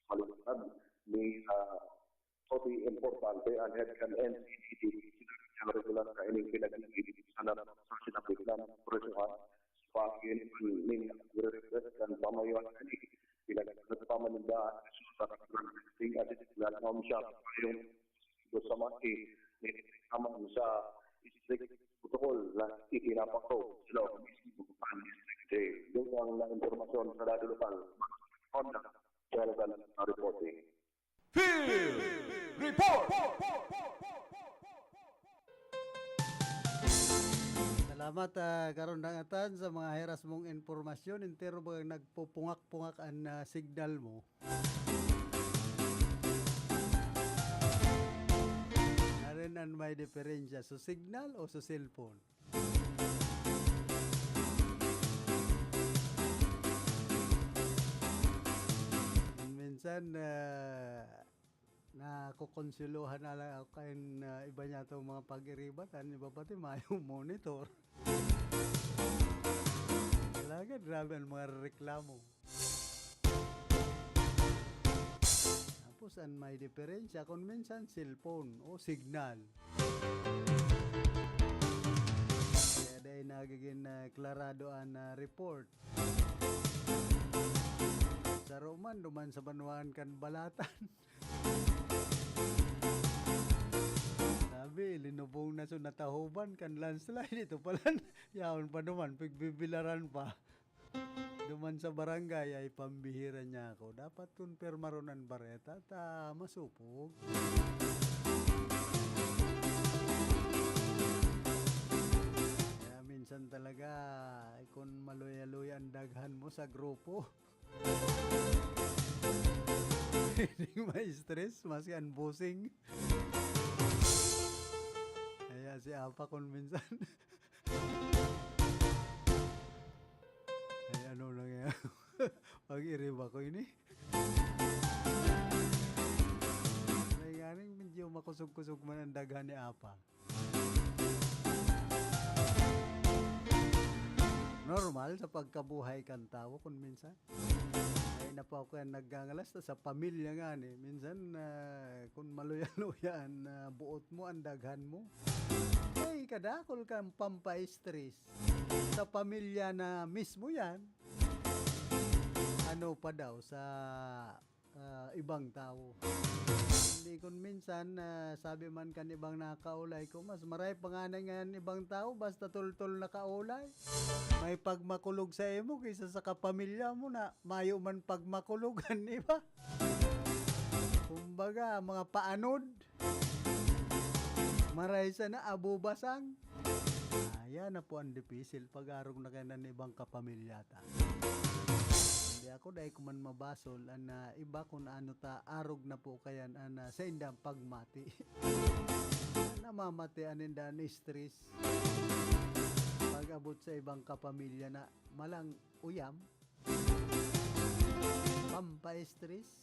sa malutad ni Sophie Importante ang head ng NCDT sinabi regular na ining pinag-ibig sa sinapit ng presuhan sa pagin ng request ng pamayuan ni pinagpamanindaan sa sing at ilan home shop yung sa mga naman sa district protocol na itinapakaw sila ang mismo ang district jail. Yung ang na-informasyon sa radio lokal, Honda, relevant reporting. Field Report! Salamat Karondangatan sa mga heras mong informasyon. Intero ba nagpupungak-pungak ang signal mo? Narin ang may diferensya sa signal o sa cellphone? Minsan nakukonsuluhan na lang ako kain iba niya itong mga pag-iribatan, iba pati mayong monitor. Talaga, grabe ang mga reklamo. Tapos ang may diferensya kung minsan cellphone o signal. Kaya dahil nagiging klarado ang report. Sa Roman, duman sa banuan kan balatan. Sabi, linubong na so natahuban kan landslide. Ito pala, yaon pa duman, pigbibilaran pa. Duman sa barangay ay pambihira niya ako. Dapat kung permaronan bareta, masupog. Kaya minsan talaga, kung maluya-luya ang daghan mo sa grupo, hindi may stress, maski unbossing. Kaya si Apa kung minsan ay ano lang yan. Pag-irib ako ini. May ganing medyo makusog-kusog man ang daghan ni Apa. Normal sa pagkabuhay kang tao kung minsan. Ay na pa ako yan naggangalas sa pamilya nga ni. Minsan kung maluya-luya buot mo ang daghan mo. Ay kadakol kang pampa-stress. Sa pamilya na mismo yan. Ano pa daw sa ibang tao. Hindi kung minsan sabi man kan ibang nakaulay ko, mas maray panganay ngayon ibang tao basta tultol na kaulay. May pagmakulog sa imo kaysa sa kapamilya mo na mayo man pagmakulugan, di ba? Kumbaga, mga paanod. Maray sa na abubasang. Ayan na po ang dipisil pag-arog na kayo ng ibang kapamilyata. Hindi ako dahil kuman mabasol na iba kung ano ta arog na po kayan sa indang pagmati. Namamati aninda ni stress. Pag-abot sa ibang kapamilya na malang uyam, pampa-stress.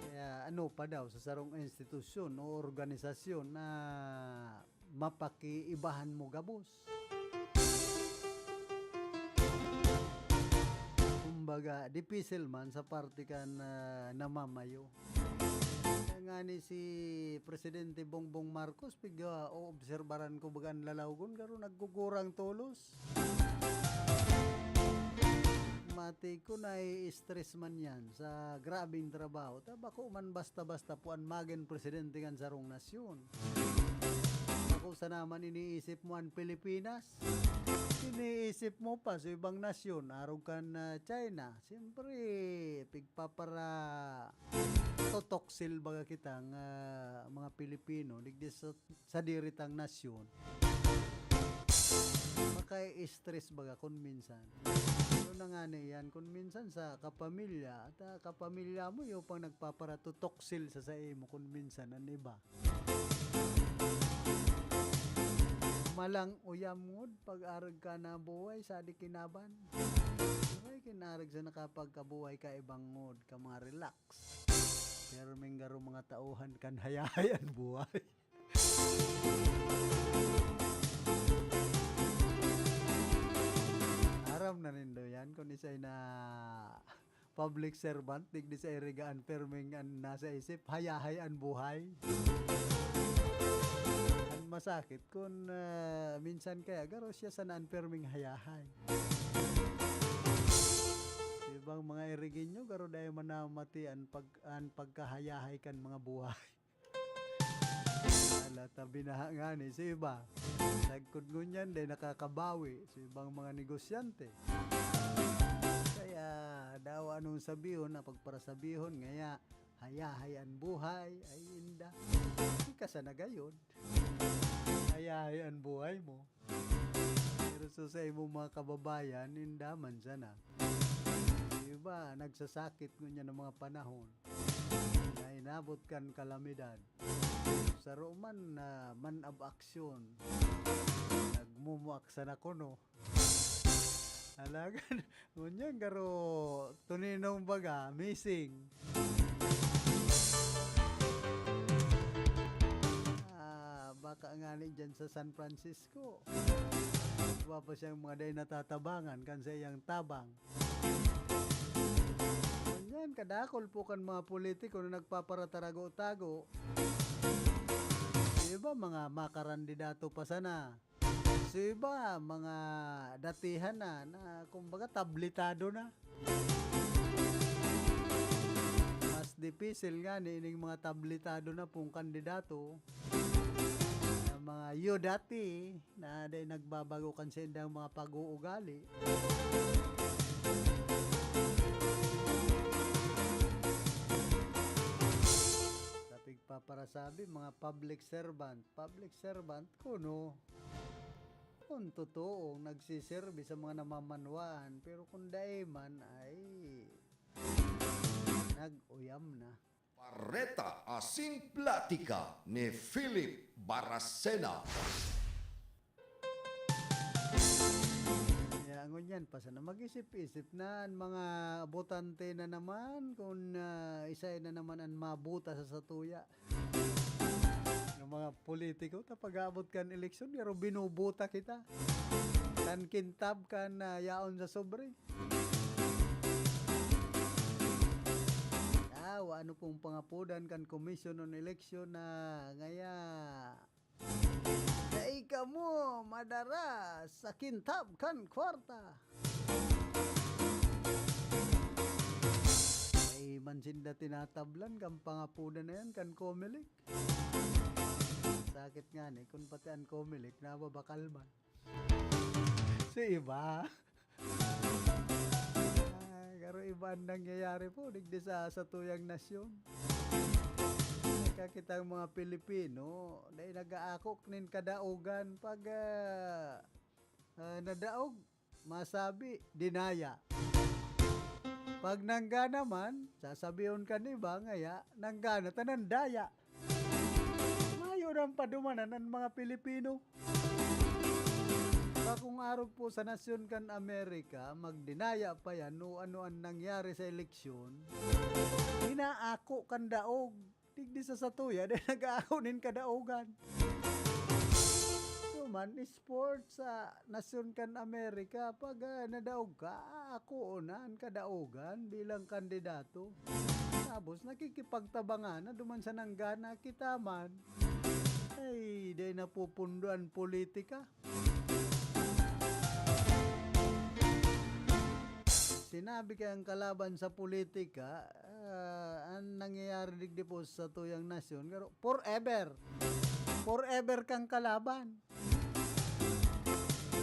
Kaya ano pa daw sa sarong institusyon o organisasyon na mapakiibahan mo gabos. Kumbaga, dipisil man sa parte kan namamayo. Nga ni si Presidente Bongbong Marcos, pigya o obserbaran ko bagan lalawgon, karo naggugurang tulos. Mati ko na stress man yan sa grabing trabaho. Tabako man basta-basta po ang maging presidente kan sarong nasyon. Ako sa naman iniisip mo ang Pilipinas. iniisip mo pa sa ibang nasyon, araw ka na China. Siyempre, pigpapara totoksil baga kitang mga Pilipino, digdi sa diritang nasyon. Maka-stress baga kung minsan. Ano na nga na yan, kung minsan sa kapamilya, at kapamilya mo yung pang nagpaparatutoksil sa mo kung minsan, ano iba. Malang uyamod, pag-arag ka na buhay, sa di kinaban. Ay, kinarag sa nakapagkabuhay ka ibang ngod, ka mga relax. Pero may garo mga tauhan kan hayahayan buhay. Aram na rin yan kung isa'y na public servant, digdi sa irigaan perming ang nasa isip, hayahayan buhay. Ang masakit kung minsan kaya garo siya sa naan-perming hayahay. Ibang mga irigin nyo, garo dahil manamati ang pagkahayahay kan mga buhay. Alata binahangan si iba. Nagkod ngunyan, dahil nakakabawi sa ibang mga negosyante. Kaya daw anong sabihon na pagparasabihon, ngaya hayahayan buhay ay inda. Hindi ka sana gayon. Hayahayan buhay mo. Pero sa mo mga kababayan, inda man sana. Diba, nagsasakit ngunyan ng mga panahon na inabot kan kalamidad. Sa Roman na man of action, nagmumuak sa nakuno. Alagan, ngunyan garo tuninong baga, missing. Baka nga dyan sa San Francisco. Diba pa siyang mga day natatabangan kan sa iyang tabang. Yan, kadakol po kan mga politiko na nagpaparatarago-tago. Iba mga makarandidato pa sana. So iba mga datihan na kumbaga tablitado na. Mas dipisil nga niining mga tablitado na pong kandidato. Na mga yodati na day nagbabago kan sa indang mga pag-uugali. Para sabi mga public servant kuno kung totoo nagsiserbi sa mga namamanwaan, pero kung daiman ay nag-uyam na. Barreta Asin Platica ni Philip Baracena. Ngunyan pa sana mag-isip-isip na ang mga botante na naman kung isa na naman ang mabuta sa satuya ng mga politiko tapag-abot kan eleksyon pero binubuta kita kan kintab kan yaon sa sobre. Ano pong pangapudan kan komisyon on eleksyon na ngaya ika mo madara sa kintab kan kwarta. Ay mansinda tinatablan kan pangapunan na yan kan Comelec. Sakit nga ni kung pati ang Comelec nababakal man. Si iba. Karo iba ang nangyayari po digdi sa tuyang nasyon. Kakitang mga Pilipino dahil nag-aakok nin kadaogan pag nadaog masabi dinaya pag nangga naman sasabihin ka ni ba ngaya nanggana tanan daya mayo ng padumanan ng mga Pilipino. Kung arog po sa nasyon kan Amerika magdinaya pa yan no ano ang nangyari sa eleksyon inaako kan daog digdi sa satuya dahil nag-aakunin kadaogan. So man, sports sa nasyon kan Amerika, pag nadaog ka, ako unan kadaogan bilang kandidato. Tapos nakikipagtabangan na duman sa nanggana kita man. Ay, dahil napupunduan politika. Sinabi kayang kalaban sa politika, ang nangyayari digdi po sa tuyang nasyon, forever kang kalaban.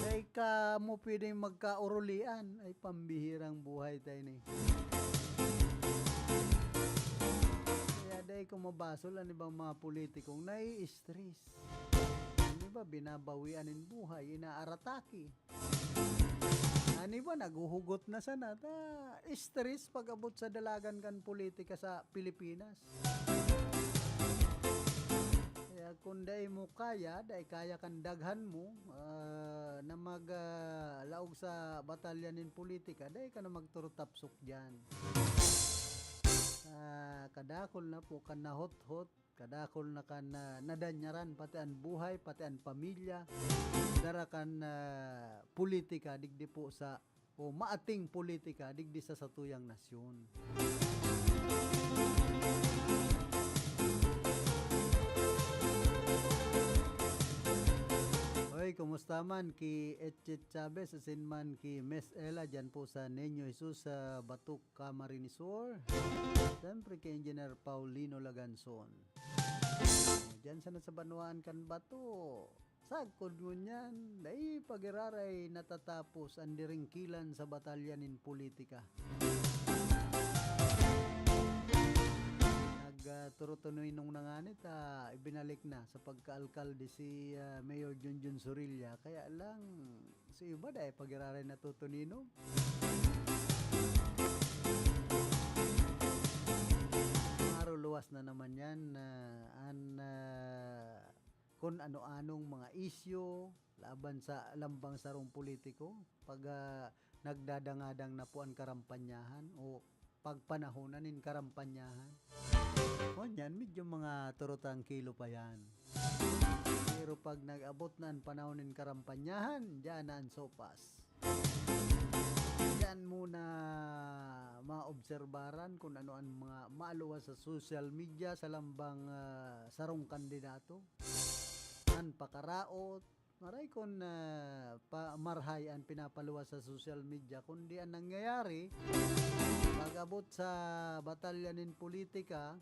Kay ka mo pwedeng magkaurulian. Ay, pambihirang buhay tayo ni. Kaya dahil kung mabasol ang ibang mga politikong nai-stress. Di ba, binabawian ng buhay, inaarataki. Ano ba, naguhugot na sana. Stress pag abot sa dalagan kan politika sa Pilipinas. Kaya kung dahil mo kaya, dahil kaya kan daghan mo na maglaog sa batalyan ng politika, dahil ka na magturutapsok dyan. Kadakol na po kan nahot-hot, kadakol na kan nadanyaran, pati ang buhay, pati ang pamilya, dara kan politika, digdi po sa, o maating politika, digdi sa satuyang nasyon. Hoy, kumusta man ki Etchet Chavez, asin man ki Miss Ella, dyan po sa Niño Jesus sa Batuk, Camarines Sur. Siyempre kay Engineer Paulino Laganson. Dyan sana sa Banuan kan Bato. Sagkod mo niyan, dahil pag-iraray natatapos ang diringkilan sa batalyan in politika. Nagturutunoy nung nanganit, ibinalik na sa pagka-alkalde si Mayor Junjun Surilla. Kaya lang, sa iba dahil pag-iraray natutunino. Maruluwas na naman yan kung ano-anong mga isyu laban sa lambang sarong politiko pag nagdadangadang na po ang karampanyahan o pagpanahonan in karampanyahan. O yan, medyo mga turutang kilo pa yan. Pero pag nag-abot na ang panahon in karampanyahan, dyan na ang sopas. Dyan muna maobserbaran kung ano ang mga maaluwas sa social media sa lambang sarong kandidato. An pakaraot, maray kung marhay ang pinapaluwas sa social media, kundi ang nangyayari pag-abot sa batalyanin politika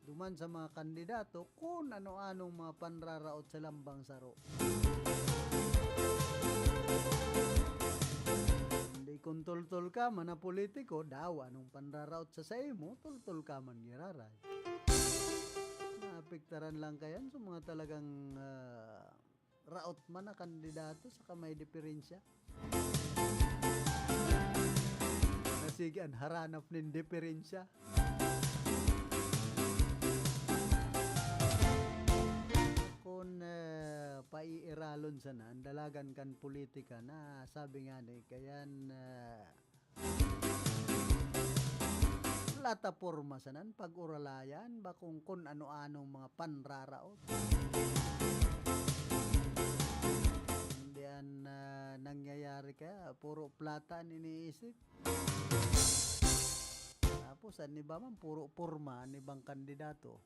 duman sa mga kandidato kung ano-anong mga panraraot sa lambang saro. Hindi kung tultul ka man na politiko, daw anong panraraot sa sayo mo, tultul ka man giraray. Naapektaran lang kayan sa mga talagang raot man na kandidato sa kamay diferensya. Nasigan haranap ng diferensya. Kung paiiralon sana, ang dalagan kan politika na sabi nga na kayan plataporma sanan pag-uralayan ba kung ano-anong mga panraraot. Hindi yan nangyayari kaya puro plata ang iniisip. Tapos ano ba man puro porma ang ibang kandidato.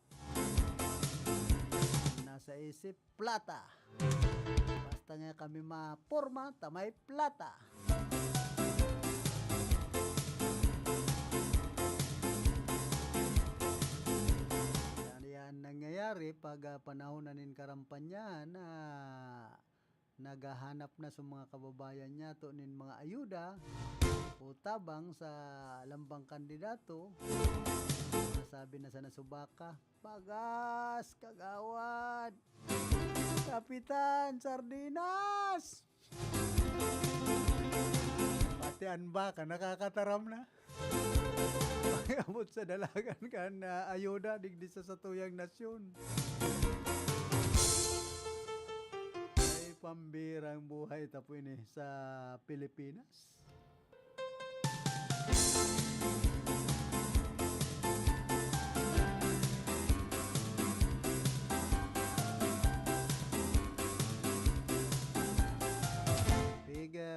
Nasa isip plata. Basta nga kami maporma tamay plata. Nangyayari pag panahon na nin karampanyahan na naghahanap na sa mga kababayan niya to nin mga ayuda o tabang sa lambang kandidato. Sabi na sana subaka, Bagas, Kagawad, Kapitan, Sardinas. Pati ang baka nakakataram na. Pag-abot sa dalagan kan ayuda digdi sa satuyang nasyon. Ay pambirang buhay tapo ini sa Pilipinas.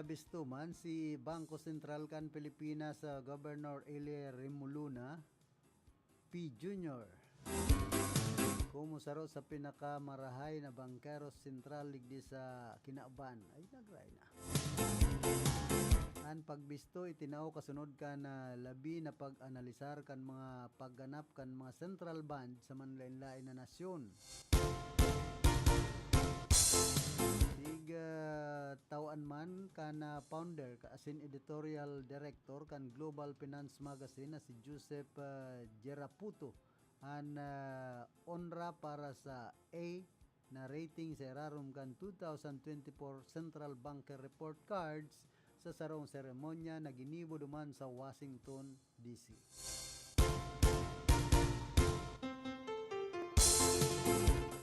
Bistuman si Bangko Sentral kan Pilipinas Governor Elie Remoluna P. Jr. Kumusaro sa pinakamarahay na bangkero sentral ligdi sa Kinaban ay nagray na. An pagbisto itinaw kasunod ka na labi na pag-analisar kan mga pagganap kan mga central bank sa manlain-lain na nasyon. tawan man kan founder asin editorial director kan Global Finance Magazine na si Joseph Geraputo an onra para sa A na rating sa irarom kan 2024 Central Banker Report Cards sa sarong seremonya na ginibo duman sa Washington, D.C.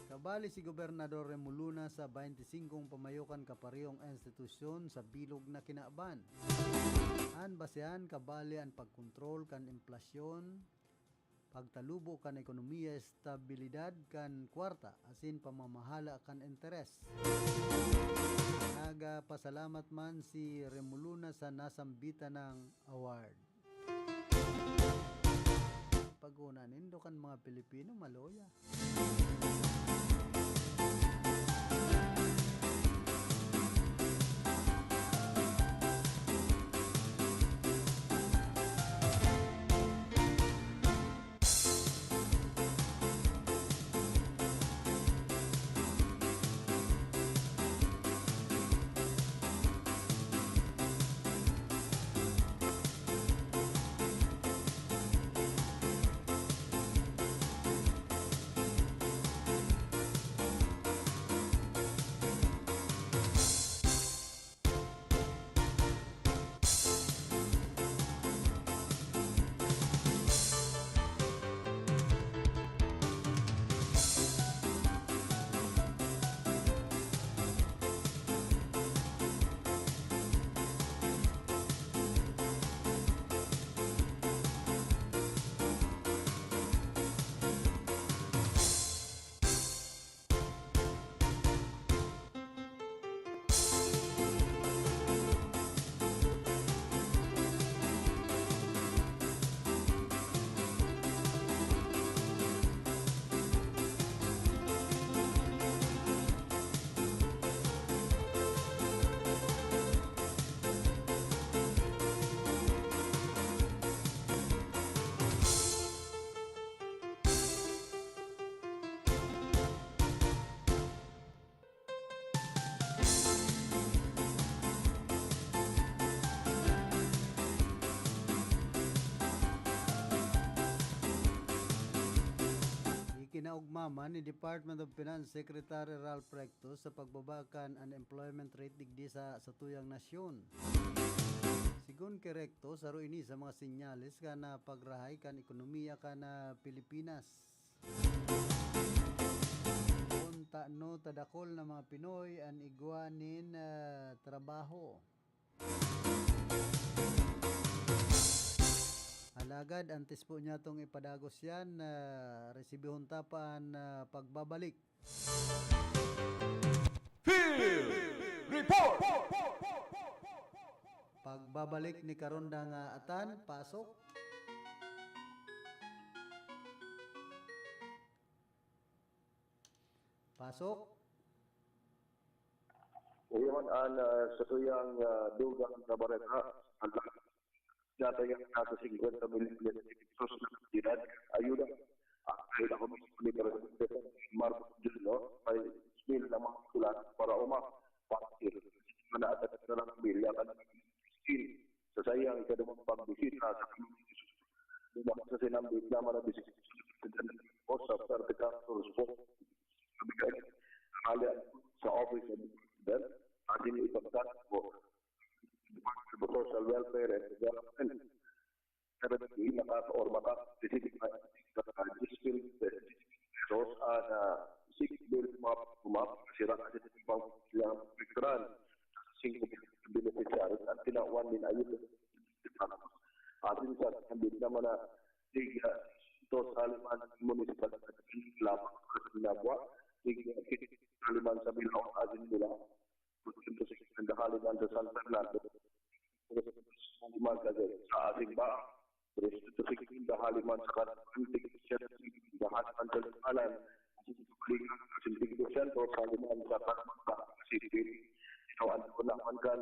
Kabali si Gobernador Remuluna sa 25 pamayukan kaparehong institusyon sa bilog na kinaaban. An basehan kabali ang pagkontrol kan inflasyon, pagtalubo kan ekonomiya, estabilidad kan kwarta, asin pamamahala kan interes. Nagpasalamat man si Remuluna sa nasambita ng award. Pag-unanin do kan mga Pilipino maloya. Kinaugmaman ni Department of Finance Secretary Ralph Recto sa pagbabakan unemployment rate digdi sa tuyang nasyon. Sigun kay Recto, saro ini sa mga senyales ka na pagrahay kan ekonomiya ka na Pilipinas. Unta no tadakol na mga Pinoy ang igwanin trabaho. Alagad, antes po niya itong ipadagos yan, resibihon tapan pagbabalik. Field Report! Pagbabalik ni Karondang Atan, pasok. Pasok. Uyaman sa tuyang dugang na bareta, data yang nasa 50 million pesos na kantidad, ayuda. Kahit ako mismo ni Presidente Marcos Jr. may smil na mga kulat para umapakir. Manaatat na lang bilya ka na skill sa sayang ikadamang pagbisita sa community. Diba sa sinambit na marabis o sa Certificators Book nabigay ang sa Office of the President at ipagkat po the Social Welfare and Development. Currently, or maka-specific na dispil pesos at 6 bill map sira kasi pang silang picturan 5 beneficiaries at tinawan din ayun. Atin sa kandid naman na liga ito sa Haliman Municipal Labak at Nabwa, liga Haliman sa Bilao, atin nila ang Haliman sa San Fernando. Sa ating ba, restitusikin Haliman sa kanting Haliman sa Alan, sinting dosyento sa Haliman sa Kanmaka, City. Ito ang kunaman kan,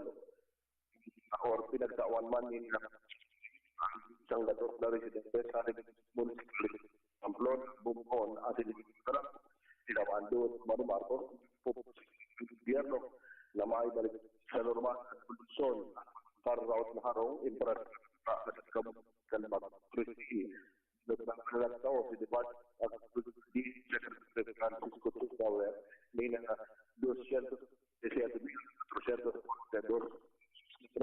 or pinagtawan man nila isang latot na residente sa municipal Amplon, Bumon, atin karang tinawando Manu Marcos, gobyerno na nagkao si Department of Secretary Francisco Tusawer ni na 200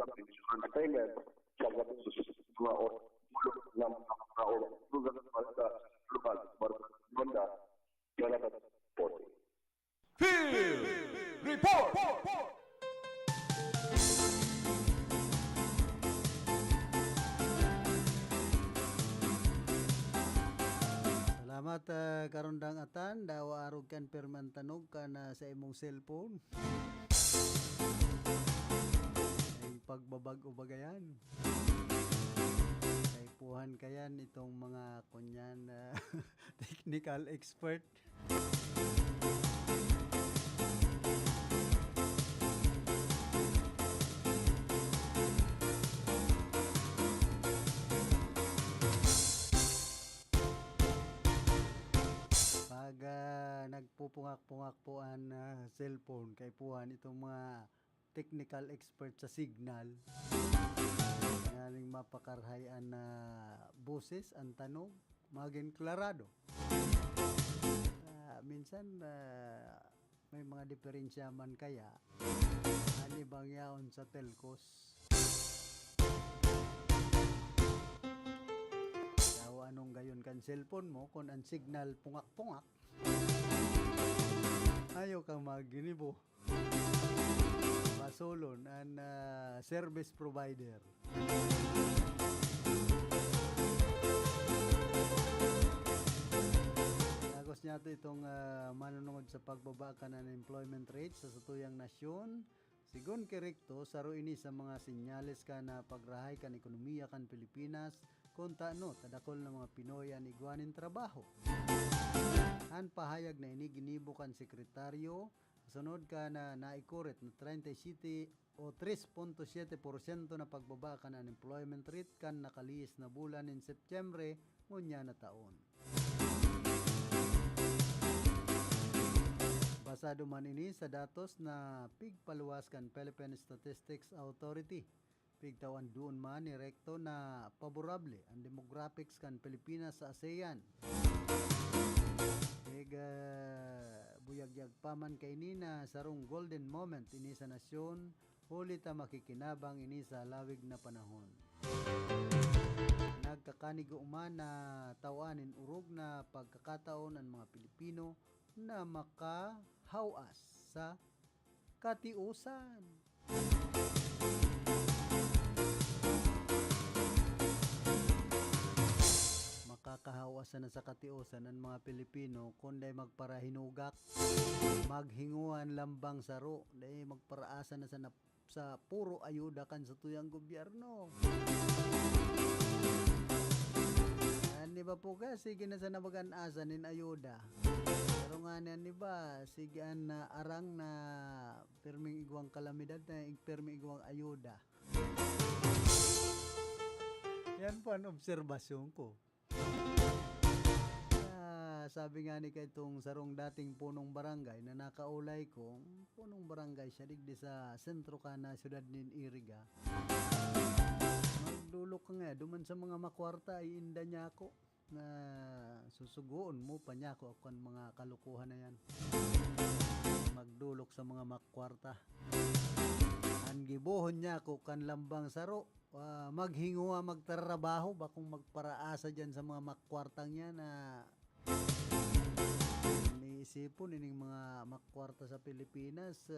insurance payment sa mga ulog ng lugar sa lokal Barcelona Jonathan Porte. Field Report. Salamat karundang atan dawa arog kan permantanog kana sa imong cellphone. Ay pagbabag o bagayan. Kay puhan kayan itong mga kunyan technical expert. Pag nagpupungak-pungak po ang cellphone kay puhan itong mga technical expert sa signal ngaling mapakarhayan na boses ang tanog maging klarado. Minsan may mga diferensya man kaya ani bang yaon sa telcos. Anong gayon kan cellphone mo kung ang signal pungak-pungak ayaw kang maginibo masulon ang service provider. Agos niya itong manunungod sa pagbaba ka ng employment rate sa satuyang nasyon. Sigon kirekto, saro ini sa mga sinyales ka na pagrahay kan ekonomiya kan Pilipinas kung taano tadakol ng mga Pinoy ang igwanin trabaho. Han pahayag na ini ginibo kan sekretaryo sunod ka na naikuret na 37 o 3.7% na pagbaba kan unemployment rate kan nakalihis na bulan in Setyembre ngunya na taon. Basado man ini sa datos na pigpaluwas kan Philippine Statistics Authority. Pigtawan doon man ni rekto na paborable ang demographics kan Pilipinas sa ASEAN. Buyagyag pa man kay ni na sarong golden moment ini sa nasyon, huli ta makikinabang ini sa lawig na panahon. Nagkakanigo man na tawanin urog na pagkakataon ang mga Pilipino na makahawas sa katiusan. Makakahawasan na sa katiusan ang mga Pilipino kundi magparahinugak, maghinguan lambang saro, dahil magparaasa na sa puro ayuda kan sa tuyang gobyerno. Di ba po ka, sige na sa nabagan-asa nin ayuda. Pero nga niyan, di ba, sige na arang na perming igwang kalamidad na perming igwang ayuda. Yan po ang obserbasyon ko. Sabi nga ni kay itong sarong dating punong barangay na nakaulay kong punong barangay siya digdi sa sentro ka na syudad nin Iriga. Magdulok ka nga, duman sa mga makwarta ay inda niya ako na susugoon mo pa niya ako ang mga kalukuhan na yan. Magdulok sa mga makwarta. Ang gibohon niya ako kan lambang saro. Maghinguha magtrabaho ba kung magparaasa dyan sa mga makwartang niya na iniisipon ining mga makwarta sa Pilipinas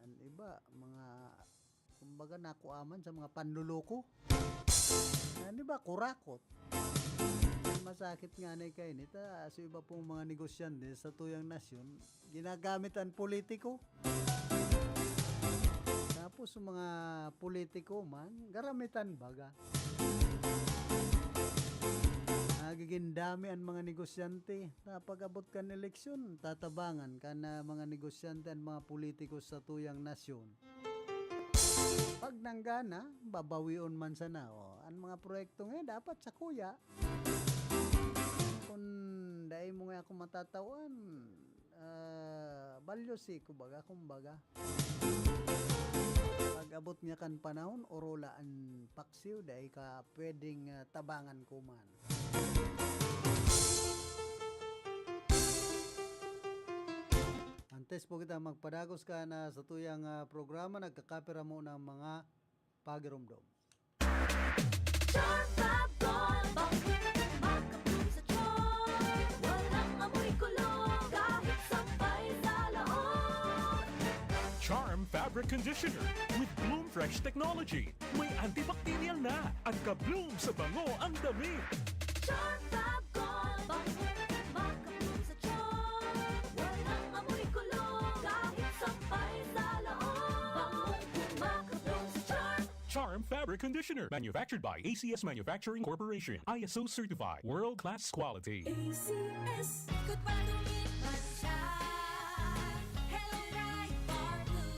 ang iba mga kumbaga nakuaman sa mga panluloko di ba kurakot masakit nga na kayo nita so iba pong mga negosyante sa tuyang nasyon ginagamit ang politiko tapos mga politiko man garamitan baga nagiging dami ang mga negosyante na pag-abot kan eleksyon tatabangan ka na mga negosyante ang mga politiko sa tuyang nasyon pag nanggana babawion man sana ang mga proyekto nga dapat sa kuya kung dahil mo nga ako matatawan balyosi kumbaga pag-abot niya kan panahon orola ang paksiw dahil ka pwedeng tabangan ko man Antes po kita magpadagos ka na sa tuyang programa, nagkakapira mo ng mga pagirumdom. Charm Fabric Conditioner with Bloom Fresh Technology. May antibacterial na at ka-bloom sa bango ang damit. Charm Fab Gold, makabloom sa charm. Walang amoy kulong, kahit sampay sa loob. Makabloom sa charm. Charm Fabric Conditioner, manufactured by ACS Manufacturing Corporation. ISO certified, world-class quality. ACS, good pa dumit man siya. Hello, Bright Bar Blue.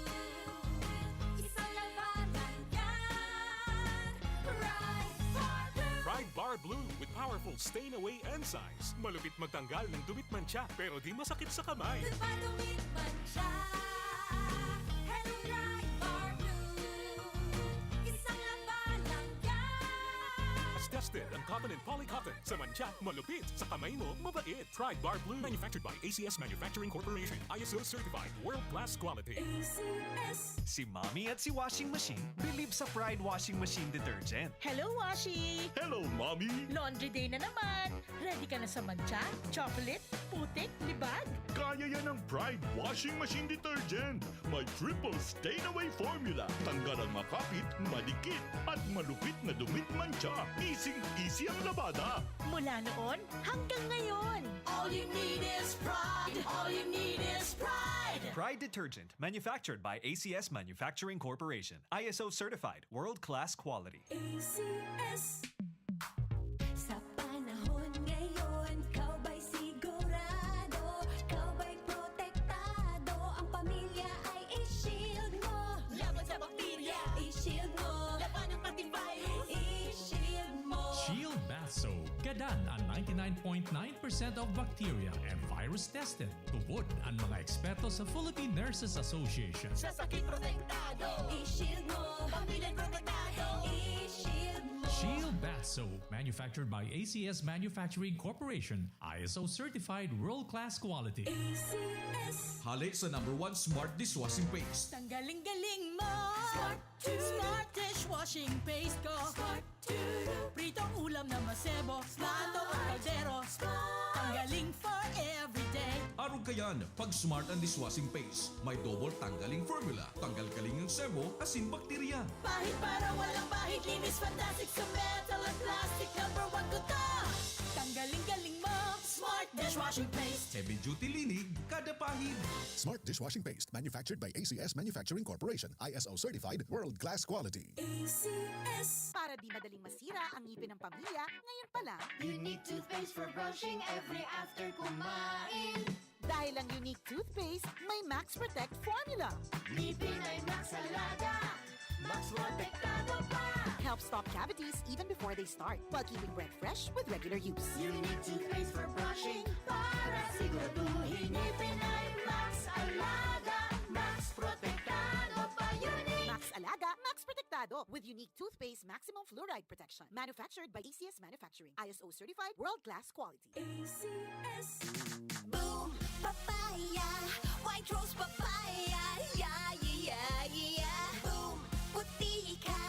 Isang labanan yan. Bright Bar Blue. Pride Bar Blue with powerful stain-away enzymes. Malupit magtanggal ng dumit mancha pero di masakit sa kamay. Good pa dumit man siya. Hello, Bright Bar Blue. Isang labanan yan. As tested ang cotton and polycotton. Sa mancha, malupit. Sa kamay mo, mabait. Pride Bar Blue, manufactured by ACS Manufacturing Corporation. ISO certified, world-class quality. ACS. Si Mommy at si Washing Machine believe sa Pride Washing Machine Detergent. Hello, Washi! Hello, Mommy! Laundry day na naman! Ready ka na sa mancha, chocolate, putik, libag? Kaya yan ng Pride Washing Machine Detergent. May triple stain-away formula. Tanggal ang makapit, malikit, at malupit na dumit mancha. Easy ang labada. Mula noon hanggang ngayon. All you need is pride. All you need is pride. Pride Detergent, manufactured by ACS Manufacturing Corporation. ISO certified, world-class quality. ACS. Sa panahon ngayon, kau ba'y sigurado? Kau ba'y protektado? Ang pamilya ay i-shield mo. Laban sa bakterya, i-shield mo. Laban ng antivirus, i-shield mo. Shield Bath Soap. Gadan ang 99.9% of bacteria and virus tested. Tubod ang mga eksperto sa Philippine Nurses Association. Sa sakit protektado, i-shield mo. Pamilya protektado, i-shield mo. Shield Bath Soap, manufactured by ACS Manufacturing Corporation. ISO certified world-class quality. ACS. Hali sa #1 Smart Dishwashing Paste. Tanggaling-galing mo! Smart Smart dishwashing paste ko! Smart Pritong ulam na masebo, plato o kaldero. Tanggaling for everyday. Araw kayan, pag Smart ang Dishwashing Paste, may double tanggaling formula. Tanggal-galing ng sebo, asin bakterya. Pahit para walang pahit, linis fantastic sa metal at plastic. #1 ko to! Tanggaling-galing mo! Smart dishwashing paste. Heavy duty linig, kada pahid. Smart Dishwashing Paste, manufactured by ACS Manufacturing Corporation. ISO certified, world-class quality. ACS. Para di madaling masira ang ngipin ng pamilya, ngayon pa lang. Unique toothpaste for brushing every after kumain. Dahil ang unique toothpaste, may Max Protect formula. Ngipin ay Max Alaga. Max protektado pa. Helps stop cavities even before they start, while keeping breath fresh with regular use. Unique toothpaste for brushing para siguraduhin ngipin ay Max Alaga. Max protektado pa. Unique. Max Alaga, Max Protectado with unique toothpaste maximum fluoride protection. Manufactured by ACS Manufacturing. ISO certified, world-class quality. ACS. Boom, papaya, white rose papaya, yeah, yeah, yeah. Boom, puti ka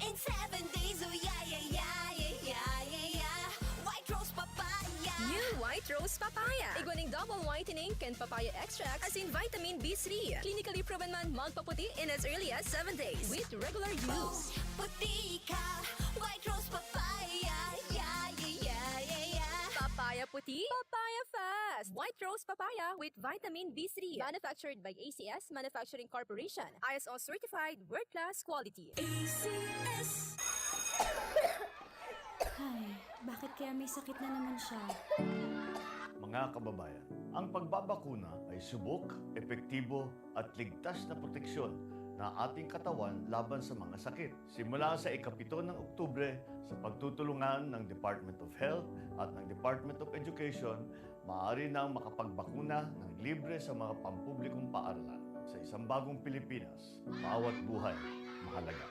in 7 days, oh yeah, yeah, yeah, yeah, yeah, yeah. White rose papaya. New White Rose Papaya. Iguaning double whitening and papaya extracts as in vitamin B3. Clinically proven man magpaputi in as early as 7 days with regular use. Puti ka, white rose papaya, yeah, yeah, yeah, yeah, yeah. Papaya puti, papaya fast. White Rose Papaya with vitamin B3. Manufactured by ACS Manufacturing Corporation. ISO certified, world-class quality. ACS. Ay, bakit kaya may sakit na naman siya? Mga kababayan, ang pagbabakuna ay subok, epektibo at ligtas na proteksyon na ating katawan laban sa mga sakit. Simula sa ika-7 ng Oktubre, sa pagtutulungan ng Department of Health at ng Department of Education, maaari nang makapagbakuna ng libre sa mga pampublikong paaralan. Sa isang bagong Pilipinas, bawat buhay mahalaga.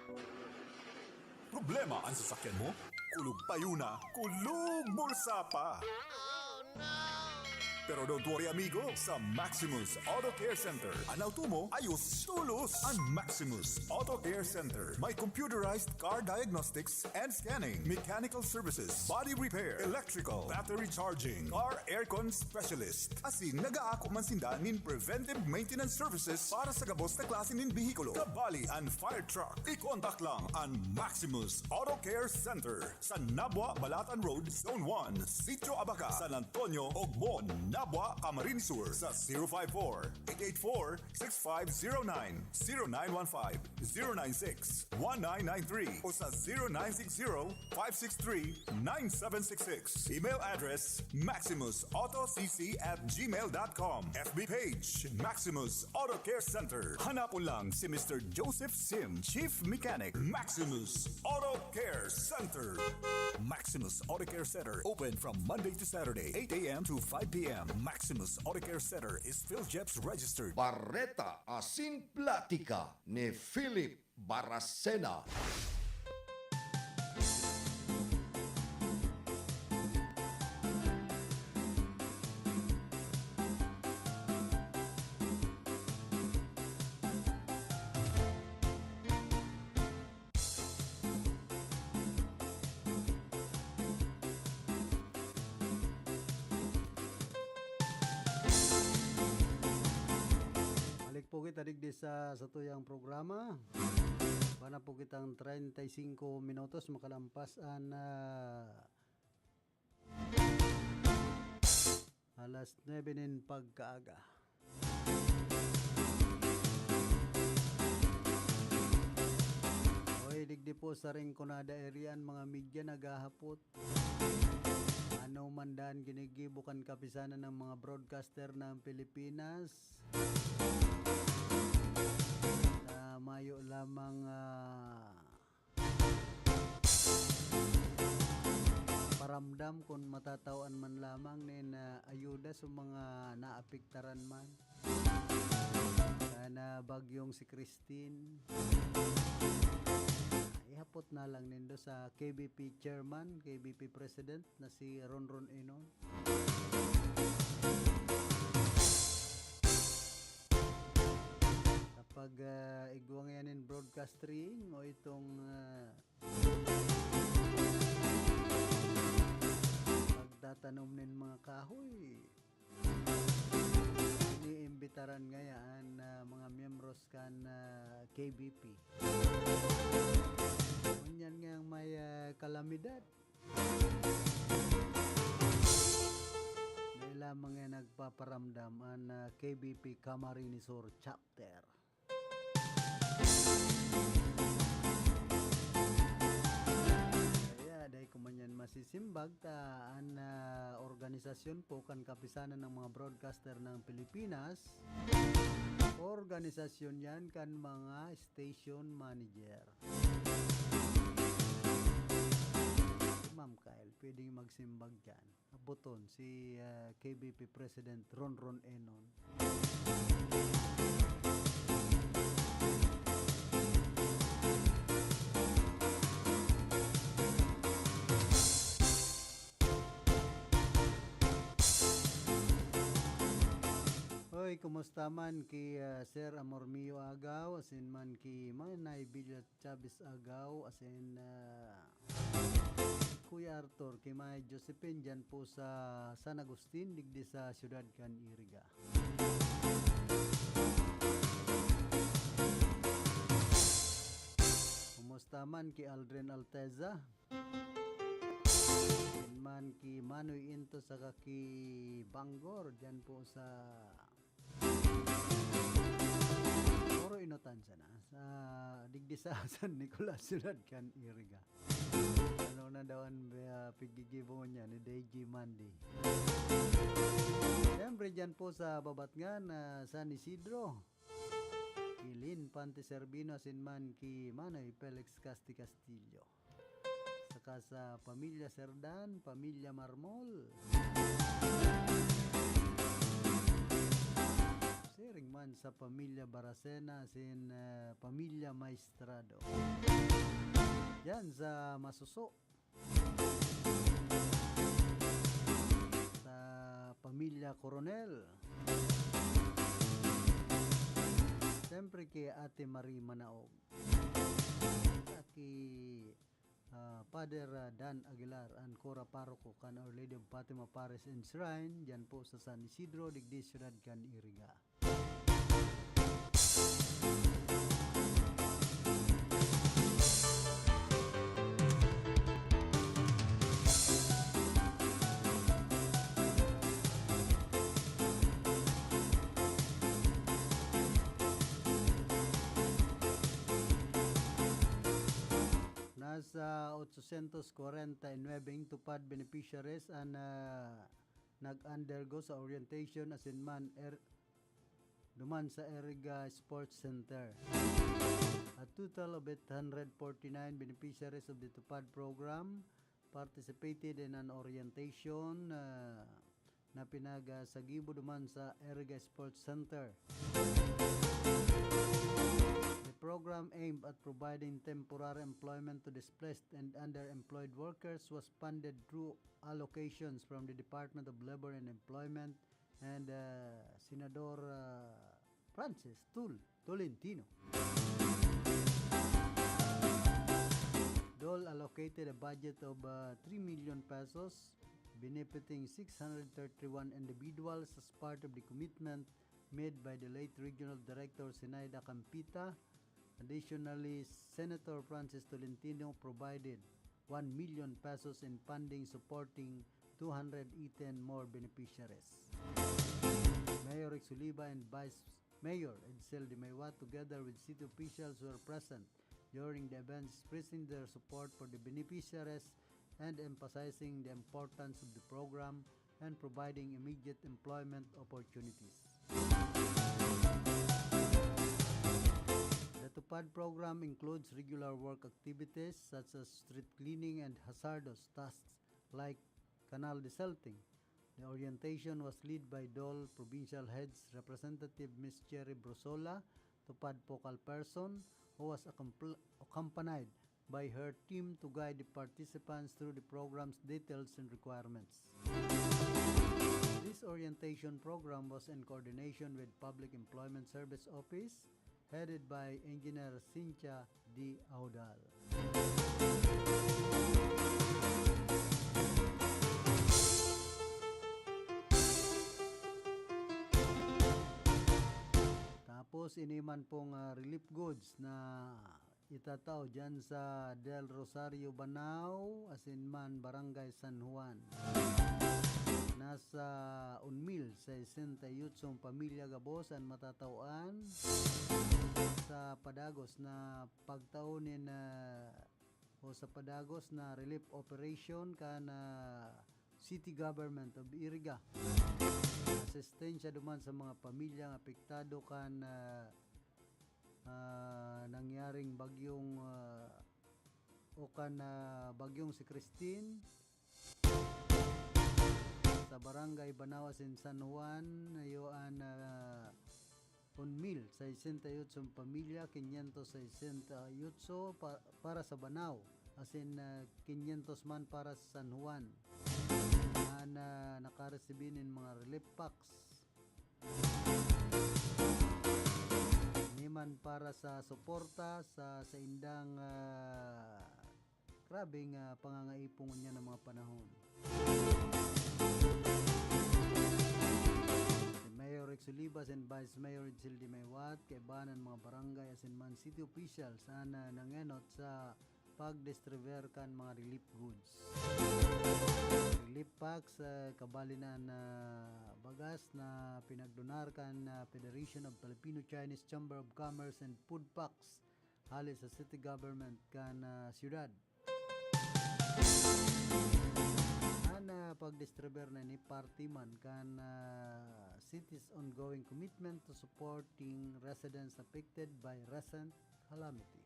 Problema ang sasakyan mo? Kulog tayo na, kulog bulsa pa! Pero don't worry amigo, sa Maximus Auto Care Center, ang auto mo ayos tulos. Ang Maximus Auto Care Center, may computerized car diagnostics and scanning, mechanical services, body repair, electrical, battery charging, car aircon specialist. Asin nagaako man sinda nin preventive maintenance services para sa gabos na klase nin bihikulo, kabali and fire truck. I-contact lang ang Maximus Auto Care Center sa Nabwa, Balatan Road, Zone 1, Sitio Abaca, San Antonio, Ogmon, Nabwa, Camarines Sur sa 054-884-6509, 0915-096-1993 o sa 0960-563-9766. Email address maximusautocc@gmail.com. FB page Maximus Auto Care Center. Hanapon lang si Mr. Joseph Sim, Chief Mechanic, Maximus Auto Care Center. Maximus Auto Care Center, open from Monday to Saturday, 8 a.m. to 5 p.m. Maximus Auto Care Center is PhilJeps registered. Barreta Asin Platica ni Philip Baracena. Balik po kita digdi sa tuyang programa. Bana po kitang 35 minutos makalampas an alas 9 nin pagkaaga. Oy, digdi po sa Rinconada area mga media nagahapot. Ano man daan ginigibukan kapisanan ng mga broadcaster ng Pilipinas. Mayo lamang paramdam kung matatawan man lamang nin ayuda sa mga naapektaran man na bagyong si Christine. Ihapot na lang nindo sa KBP Chairman, KBP President na si Ronron Enon. Pag igwang yanin broadcasting o itong pagtatanom nin mga kahoy, iniimbitaran ngayaan mga miyembros kan KBP. Kunyan nga may kalamidad. May lamang nga nagpaparamdam ang KBP Camarines Sur Chapter. Kaya dahil kumanyan masisimbag taan organisasyon po kan kapisanan ng mga broadcaster ng Pilipinas. Organisasyon yan kan mga station manager. Ma'am Kyle, pwedeng magsimbag dyan. Abuton si KBP President Ronron Enon. Hoy, kumusta man ki Sir Amormio Agaw, asin man ki Manay Villas Chavez Agaw, asin Kuya Arthur, kay May Josephine dyan po sa San Agustin, digdi sa Ciudad Can Iriga. Kumusta man ki Aldrin Alteza, man ki Manoy Into sa kaki Bangor, dyan po sa Oro Inotansa na, sa digdi sa San Nicolas, Ciudad Can Iriga. Ano na daw ang pigigibo niya ni Deji Mandi. Siyempre dyan po sa Babatngan San Isidro, Kilin Pante Servino, asinman ki Manoy Felix Casti Castillo, saka sa Pamilya Serdan, Pamilya Marmol, siring man sa Pamilya Baracena, asin Pamilya Maestrado. Yan sa Masuso, sa Pamilya Maria Coronel. Siyempre kay Ate Marie Manaog. At kay Father Dan Aguilar and Cora Parroco kan Our Lady of Fatima Parish and Shrine dyan po sa San Isidro, Digdi, Ciudad Can Iriga. Nasa 849 tupad beneficiaries ang nag-undergo sa orientation as in man duman sa Iriga Sports Center. A total of 849 beneficiaries of the Tupad program participated in an orientation na pinagasagibo duman sa Iriga Sports Center. The program aimed at providing temporary employment to displaced and underemployed workers was funded through allocations from the Department of Labor and Employment and Senador Francis Tolentino. Dole allocated a budget of 3 million pesos benefiting 631 individuals as part of the commitment made by the late Regional Director Sinaida Campita. Additionally, Senator Francis Tolentino provided 1 million pesos in funding supporting 218 more beneficiaries. Mayor Exuliba and Vice Mayor Edsel de Maywa together with city officials were present during the event expressing their support for the beneficiaries and emphasizing the importance of the program and providing immediate employment opportunities. The Tupad program includes regular work activities such as street cleaning and hazardous tasks like canal desalting. The orientation was led by Dole Provincial Heads Representative Ms. Cherry Brosola, Tupad focal person, who was accompanied by her team to guide the participants through the program's details and requirements. This orientation program was in coordination with Public Employment Service Office, headed by Engineer Cynthia D. Audal. Tapos iniman pong relief goods na itatao dyan sa Del Rosario, Banao, Asinman, Barangay San Juan. Nasa 1,068 pamilya gabos ang matatauan sa Padagos na pagtaunin o sa Padagos na relief operation kana City Government of Iriga. Asistensya duman sa mga pamilyang apektado kan nangyaring bagyong bagyong si Christine sa Barangay Banawas in San Juan. Ayoan 1,068 pamilya, 568 para sa Banao, as in 500 man para sa San Juan na nakaresibin ng mga relief packs. Niman para sa suporta sa indang grabing pangangaipong niya ng mga panahon. Mayor Exulibas and Vice Mayor Edsel de Maywat kaibanan mga barangay as in man city officials na nangenot sa pag-distribuer kan mga relief goods. Relief packs kabali na bagas na pinagdonar kan Federation of Filipino-Chinese Chamber of Commerce and food packs halis sa city government kan siyudad. Na pag-distribuer na ni party man kan city's ongoing commitment to supporting residents affected by recent calamity.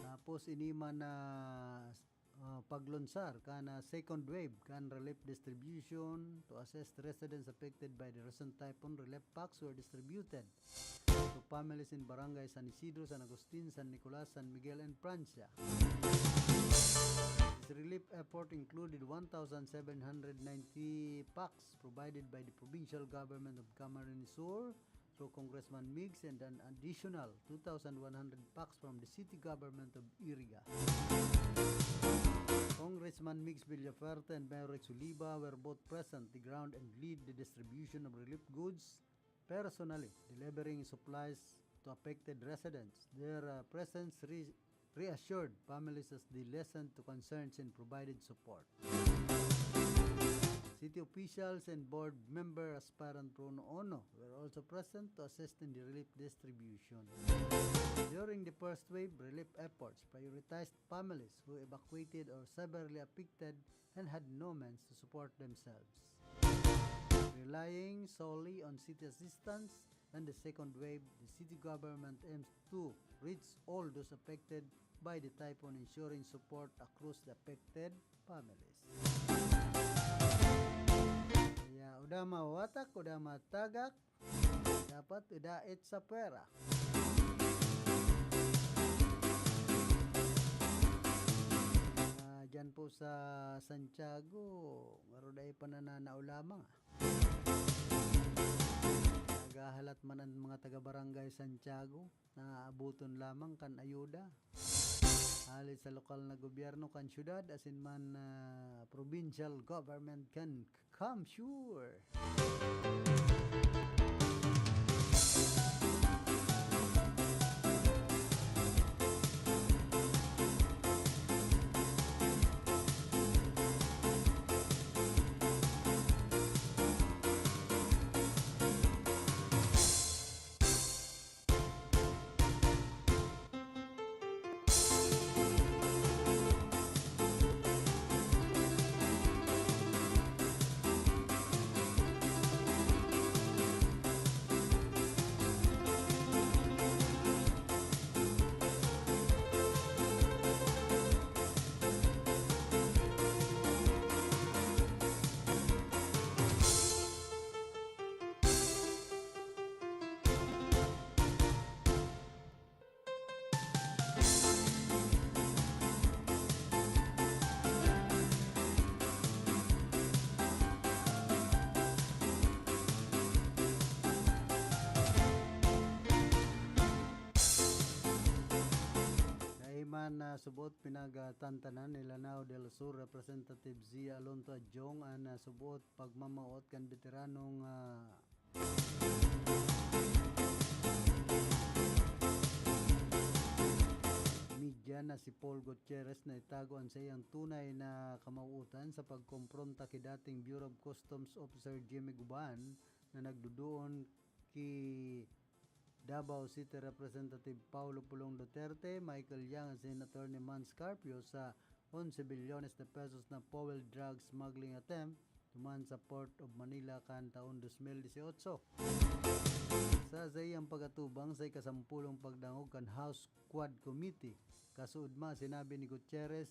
Tapos iniman na paglunsar kana second wave kan relief distribution to assist residents affected by the recent typhoon. Relief packs were distributed to families in Barangay San Isidro, San Agustin, San Nicolas, San Miguel, and Francia. This relief effort included 1,790 packs provided by the provincial government of Camarines Sur through Congressman Migs, and an additional 2,100 packs from the city government of Iriga. Congressman Migs Villaferte and Mayor Rex Oliva were both present the ground and lead the distribution of relief goods, personally delivering supplies to affected residents. Their presence reassured families as they listened to concerns and provided support. City officials and board member Aspirant Bruno Ono were also present to assist in the relief distribution. During the first wave, relief efforts prioritized families who evacuated or severely affected and had no means to support themselves. Relying solely on city assistance and the second wave, the city government aims to reach all those affected by the typhoon, ensuring support across the affected families. Kaya udah mawatak, udah matagak, dapat udait sa pera. Dyan po sa Santiago, maruday panananao lamang. Nagahalat man ang mga taga-barangay Santiago na abuton lamang kan ayuda. Halit sa lokal na gobyerno kan syudad, asin man provincial government can come sure. Subot pinagatantanan ni Lanao del Sur Representative Zia Alonto Adjong ang subot pagmamaot kan veteranong media na si Paul Gutierrez na itago ang sayang tunay na kamauutan sa pagkompronta kay dating Bureau of Customs Officer Jimmy Guban na nagduduon ki Davao City Representative Paulo Pulong Duterte, Michael Yang at Senator ni Mans Carpio sa 11 bilyones na pesos na foul drug smuggling attempt tuman sa Port of Manila kan taon 2018. Sa sayang pagatubang sa ikasampulong pagdangog kan House Quad Committee, kasuudma sinabi ni Gutierrez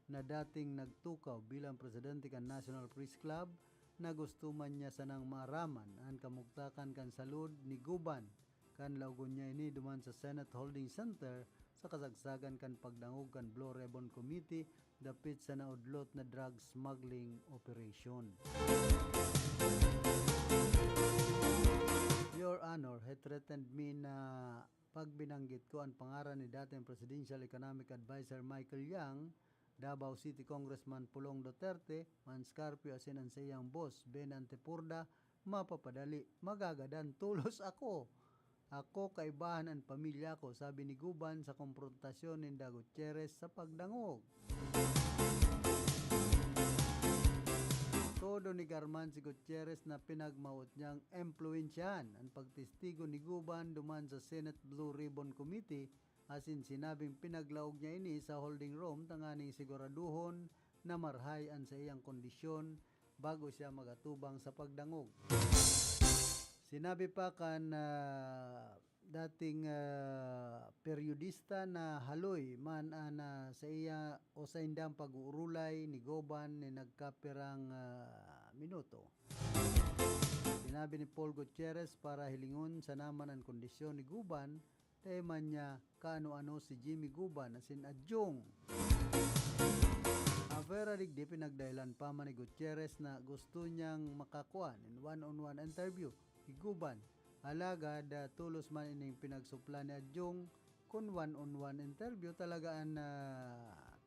na dating nagtukaw bilang presidente kan National Press Club na gusto man niya sanang maaraman ang kamugtakan kan salud ni Guban kan laugon niya ini duman sa Senate Holding Center sa kasagsagan kan pagdangog kan Blue Ribbon Committee dapit sa naudlot na drug smuggling operation. Your Honor, he threatened me na pag binanggit ko ang pangalan ni dating Presidential Economic Advisor Michael Yang, Davao City Congressman Pulong Duterte, Mans Carpio asin ang sayang boss Ben Antepurda, mapapadali, magagadan tulos ako. Ako kaibahan ang pamilya ko, sabi ni Guban sa komprontasyon ni Gutierrez sa pagdangog. Todo ni Garman si Gutierrez na pinagmaot niyang empluensyahan ang pagtestigo ni Guban duman sa Senate Blue Ribbon Committee, asin sinabing pinaglaog niya ini sa holding room tanganing siguraduhon na marhay ang sa iyang kondisyon bago siya magatubang sa pagdangog. Sinabi pa kan dating periodista na haloy man ana sa iya o sa indang pag-uurulay ni Goban ni nagkapirang minuto. Sinabi ni Paul Gutierrez para hilingon sa naman ang kondisyon ni Guban, dahil man niya kaano-ano si Jimmy Guban asin adyong. Afera digdi pinagdahilan pa man ni Gutierrez na gusto niyang makakuan in one-on-one interview ni Guban. Alagad tulos man ining pinagsupla ni adyong kung one-on-one interview talaga ang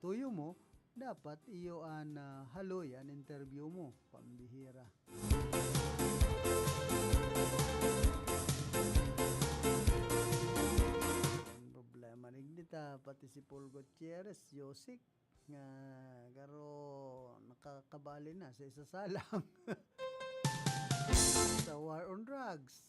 tuyo mo, dapat iyo ang haloy ang interview mo, pambihira. Ang problema nigdita pati si Paul Gutierrez Yosik nga garo nakakabali na sa isasalang sa war on drugs.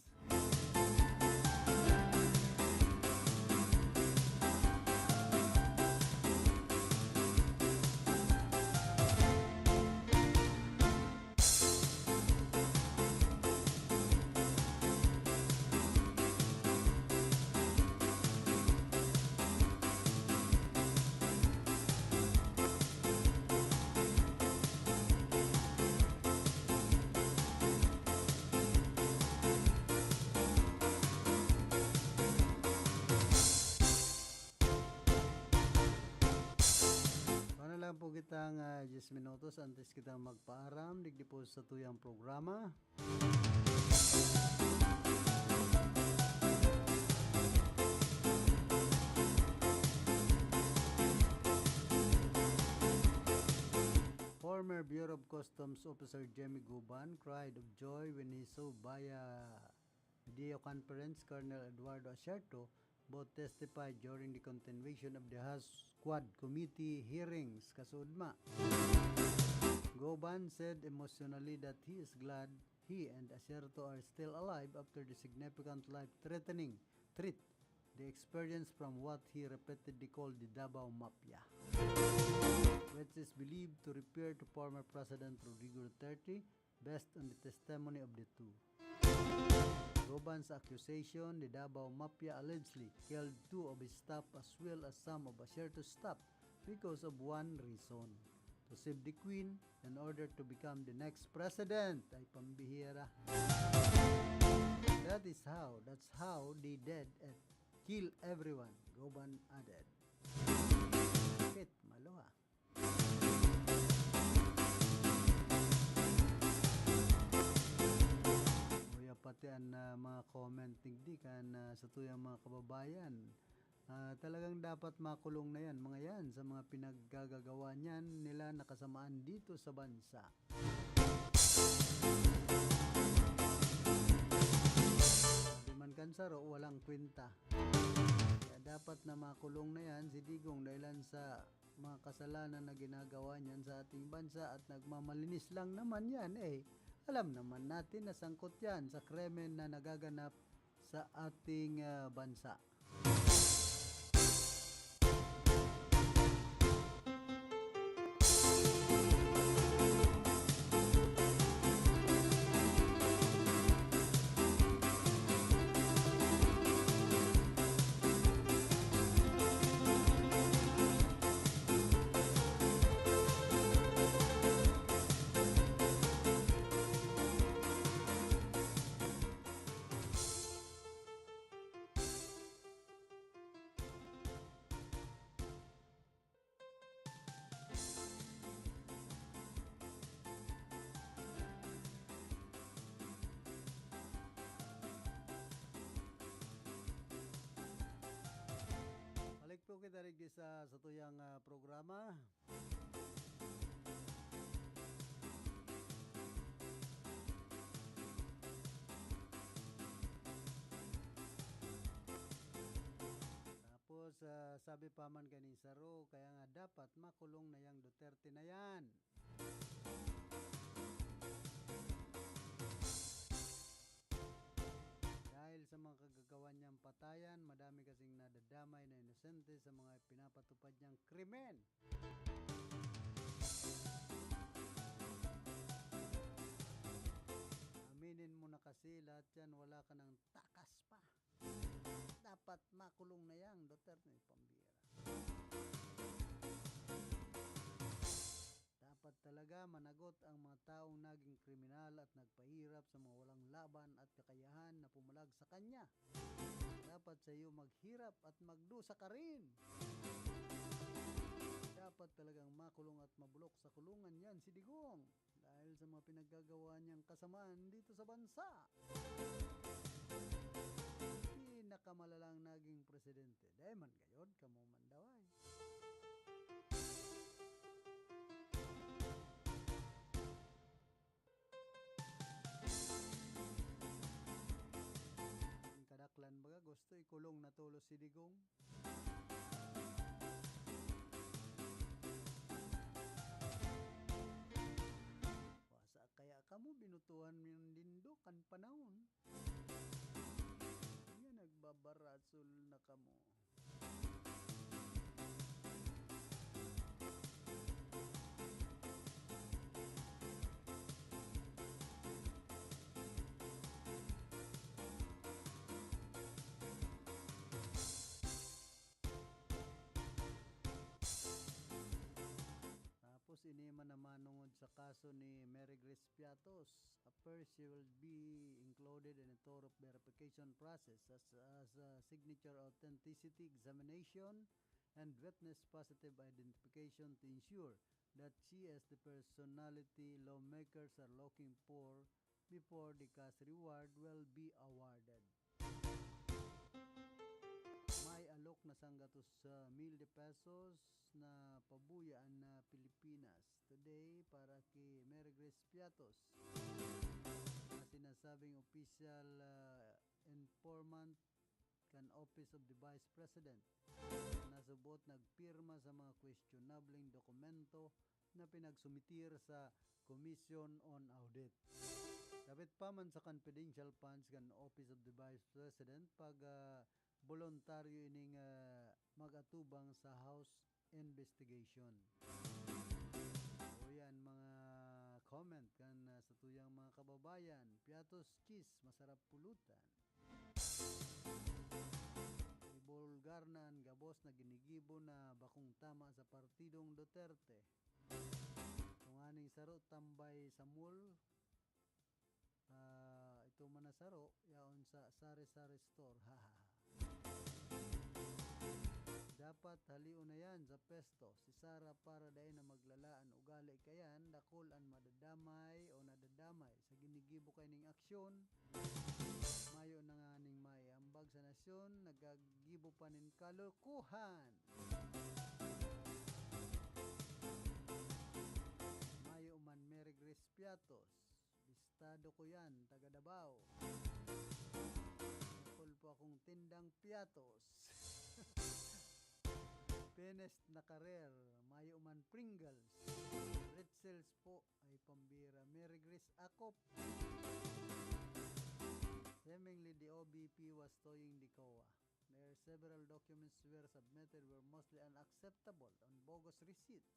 Po kitang 10 minutos antes kita magpaaram digdi po sa tuyang programa. Former Bureau of Customs Officer Jimmy Guban cried of joy when he saw via video conference Colonel Eduardo Acerto both testified during the continuation of the House Quad Committee hearings kasudma. Guban said emotionally that he is glad he and Acerto are still alive after the significant life-threatening threat they experienced from what he repeatedly called the Davao Mafia, which is believed to refer to former President Rodrigo Duterte based on the testimony of the two. Guban's accusation, the Davao Mafia allegedly killed 2 of his staff as well as some of Acerto's staff because of one reason, to save the Queen in order to become the next president. Ay pambihira. That's how they did it. Kill everyone, Guban added. Bakit? Maluha. Pati ang mga comment digdi kan sa tuyang mga kababayan, talagang dapat makulong na yan mga yan sa mga pinaggagawa niyan nila nakasamaan dito sa bansa. Di man kansaro walang kwenta, kaya dapat na makulong na yan si Digong dahilan sa mga kasalanan na ginagawa niyan sa ating bansa at nagmamalinis lang naman yan alam naman natin na sangkot yan sa krimen na nagaganap sa ating bansa. Po kita rin sa tuyang programa. Tapos sabi pa man ganing saro, kaya nga dapat makulong na yang Duterte na yan. Dahil sa mga kagagawa niyang patayan, madami kasing nadadamay na inosente sa mga pinapatupad niyang krimen. Aminin kunin mo na kasi lahat yan, wala ka ng takas pa. Dapat makulong na yan, Duterte, pambira. Dapat talaga managot ang mga taong naging kriminal at nagpahirap sa mga walang laban at kakayahan na pumalag sa kanya. Dapat sa iyo maghirap at magdusa ka rin. Dapat talagang makulong at mabulok sa kulungan yan si Digong dahil sa mga pinaggagawa niyang kasamaan dito sa bansa. Pinakamalalang naging presidente. Dahil man gayod, kamo man daw ay. Ang kadaklan baga gusto ikulong na tulos si Digong. Wasa kaya kamo binutuhan min lindo kan panahon. Nga nagbabaratsol na kamo. Tapos inima naman nungod sa kaso ni Mary Grace Piatos. First, she will be included in a thorough verification process as a signature authenticity examination and witness positive identification to ensure that she is the personality lawmakers are looking for before the cash reward will be awarded. May alok na sanggatos sa 1,000 pesos na pabuyaan na Pilipinas today para kay Mary Grace Piatos. Na sinasabing official informant kan Office of the Vice President. Nasubot nagpirma sa mga questionabling dokumento na pinagsumitir sa Commission on Audit. Dapat pa man sa confidential funds kan Office of the Vice President pag voluntaryo ining magatubang sa House investigation. O yan mga comment kan sa tuyang mga kababayan. Piatos cheese, masarap pulutan. Ibulgar na ang gabos na ginigibo na bakong tama sa partidong Duterte. Kung aning saro tambay sa mall, ito man na saro, yaon sa sari-sari store. Dapat haliw na yan sa pesto. Si Sara para dahil na maglalaan ugali kayan, dakol ang madadamay o nadadamay sa ginigibo kay ning aksyon. Mayo na nga ning may ambag sa nasyon, nagagibo pa nin kalukuhan. Mayo man Mary Grace Piatos. Bistado ko yan, taga Davao. Nakul po akong tindang Piatos. Penes na karer, mayo man Pringles. Pretzels po ay pambira. Mary Grace Akop. Seemingly the OBP was toying the COA. There are several documents were submitted were mostly unacceptable on bogus receipts.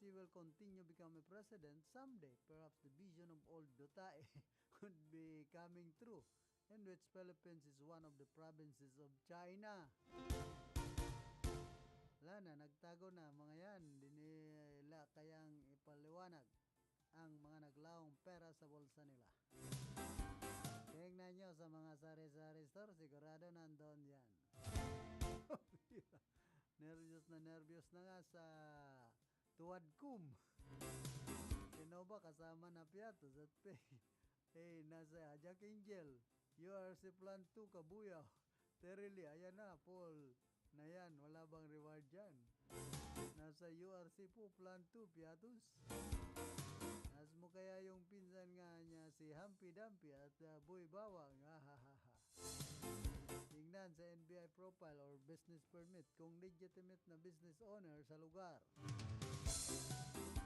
She will continue become a president someday. Perhaps the vision of old Dutae could be coming true, in which Philippines is one of the provinces of China. Wala na, nagtago na mga yan. Dinila kayang ipaliwanag ang mga naglawang pera sa bulsa nila. Tingnan nyo sa mga sari-sari store, sigurado nandun yan. Nervyos na nga sa tuwad kum. Sino ba kasama na Piatos at Pay? Nasa Jack Angel, URC Plan 2, Kabuyaw. Terili, ayan na, Paul. Na yan, wala bang reward dyan? Nasa URC po, Plan 2, Piatos. Nas mo kaya yung pinsan nga niya si Humpy Dumpy at Boy Bawang. Tingnan sa NBI profile or business permit kung legitimate na business owner sa lugar.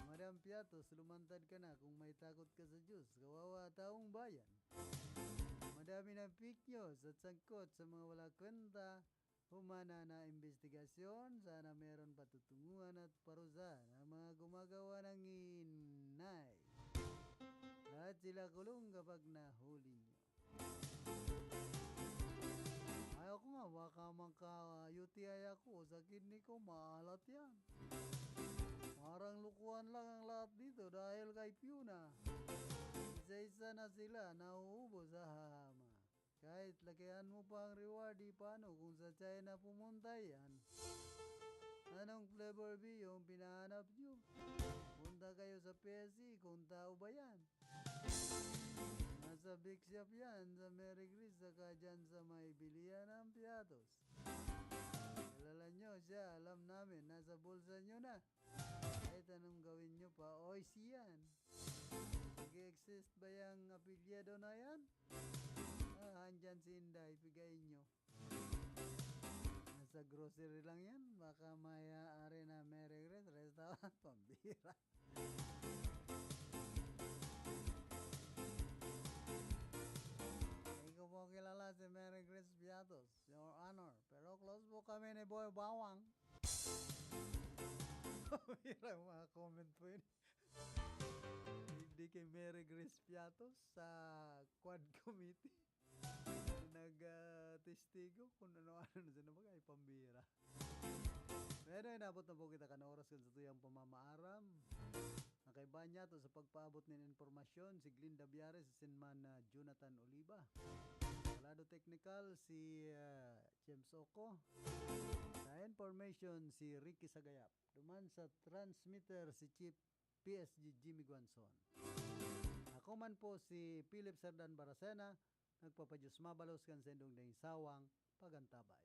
Madam Piatos, lumantad ka na kung may takot ka sa Diyos. Kawawa taong bayan. Madami ng fake news at sangkot sa mga wala kwenta. Humana na investigasyon, sana meron patutunguhan at parusa ng mga gumagawa ng inay. Lahat sila kulong kapag nahuli nyo. Ayaw ko nga, baka magka-UTI ako sa kidney ko, maalat yan. Parang lukuhan lang ang lahat dito dahil kay Fiona. Isa-isa na sila, nauubos sa hahama. Kahit lakihan mo pa ang reward, di paano kung sa China pumunta yan. Anong flavor B yung pinahanap nyo? Punta kayo sa PSC kung tao ba yan. Nasa big shop yan sa Mary Grace saka dyan sa may bilihan ng piatos. Kilala nyo siya, alam namin, nasa bulsa nyo na. Kahit anong gawin nyo pa, OIC yan. Nag-exist ba yung apelyado na yan? Andyan si Inday, pigayin nyo. Nasa grocery lang yan, baka may-ari na Mary Grace Restaurant, pambira. Hindi ko po kilala si Mary Grace Piatos, Your Honor, pero close po kami ni Boy Bawang. Pambira, mga comment po yun. Hindi kay Mary Grace Piatos sa Quad Committee. Nag-testigo kung ano-ano na siya ay pambira. Pero inabot na po kita ka na oras kan sa tuyang pamamaaram. Nakaiba niya to sa pagpaabot ng informasyon si Glinda Biares, si Sinman Jonathan Oliva. Kalado technical si James Oko. Sa information si Ricky Sagayap. Duman sa transmitter si Chief PSG Jimmy Guanzon. Ako man po si Philip Sardan Baracena. Nagpapadyos mabalos kan sendong ng sawang pagantabay.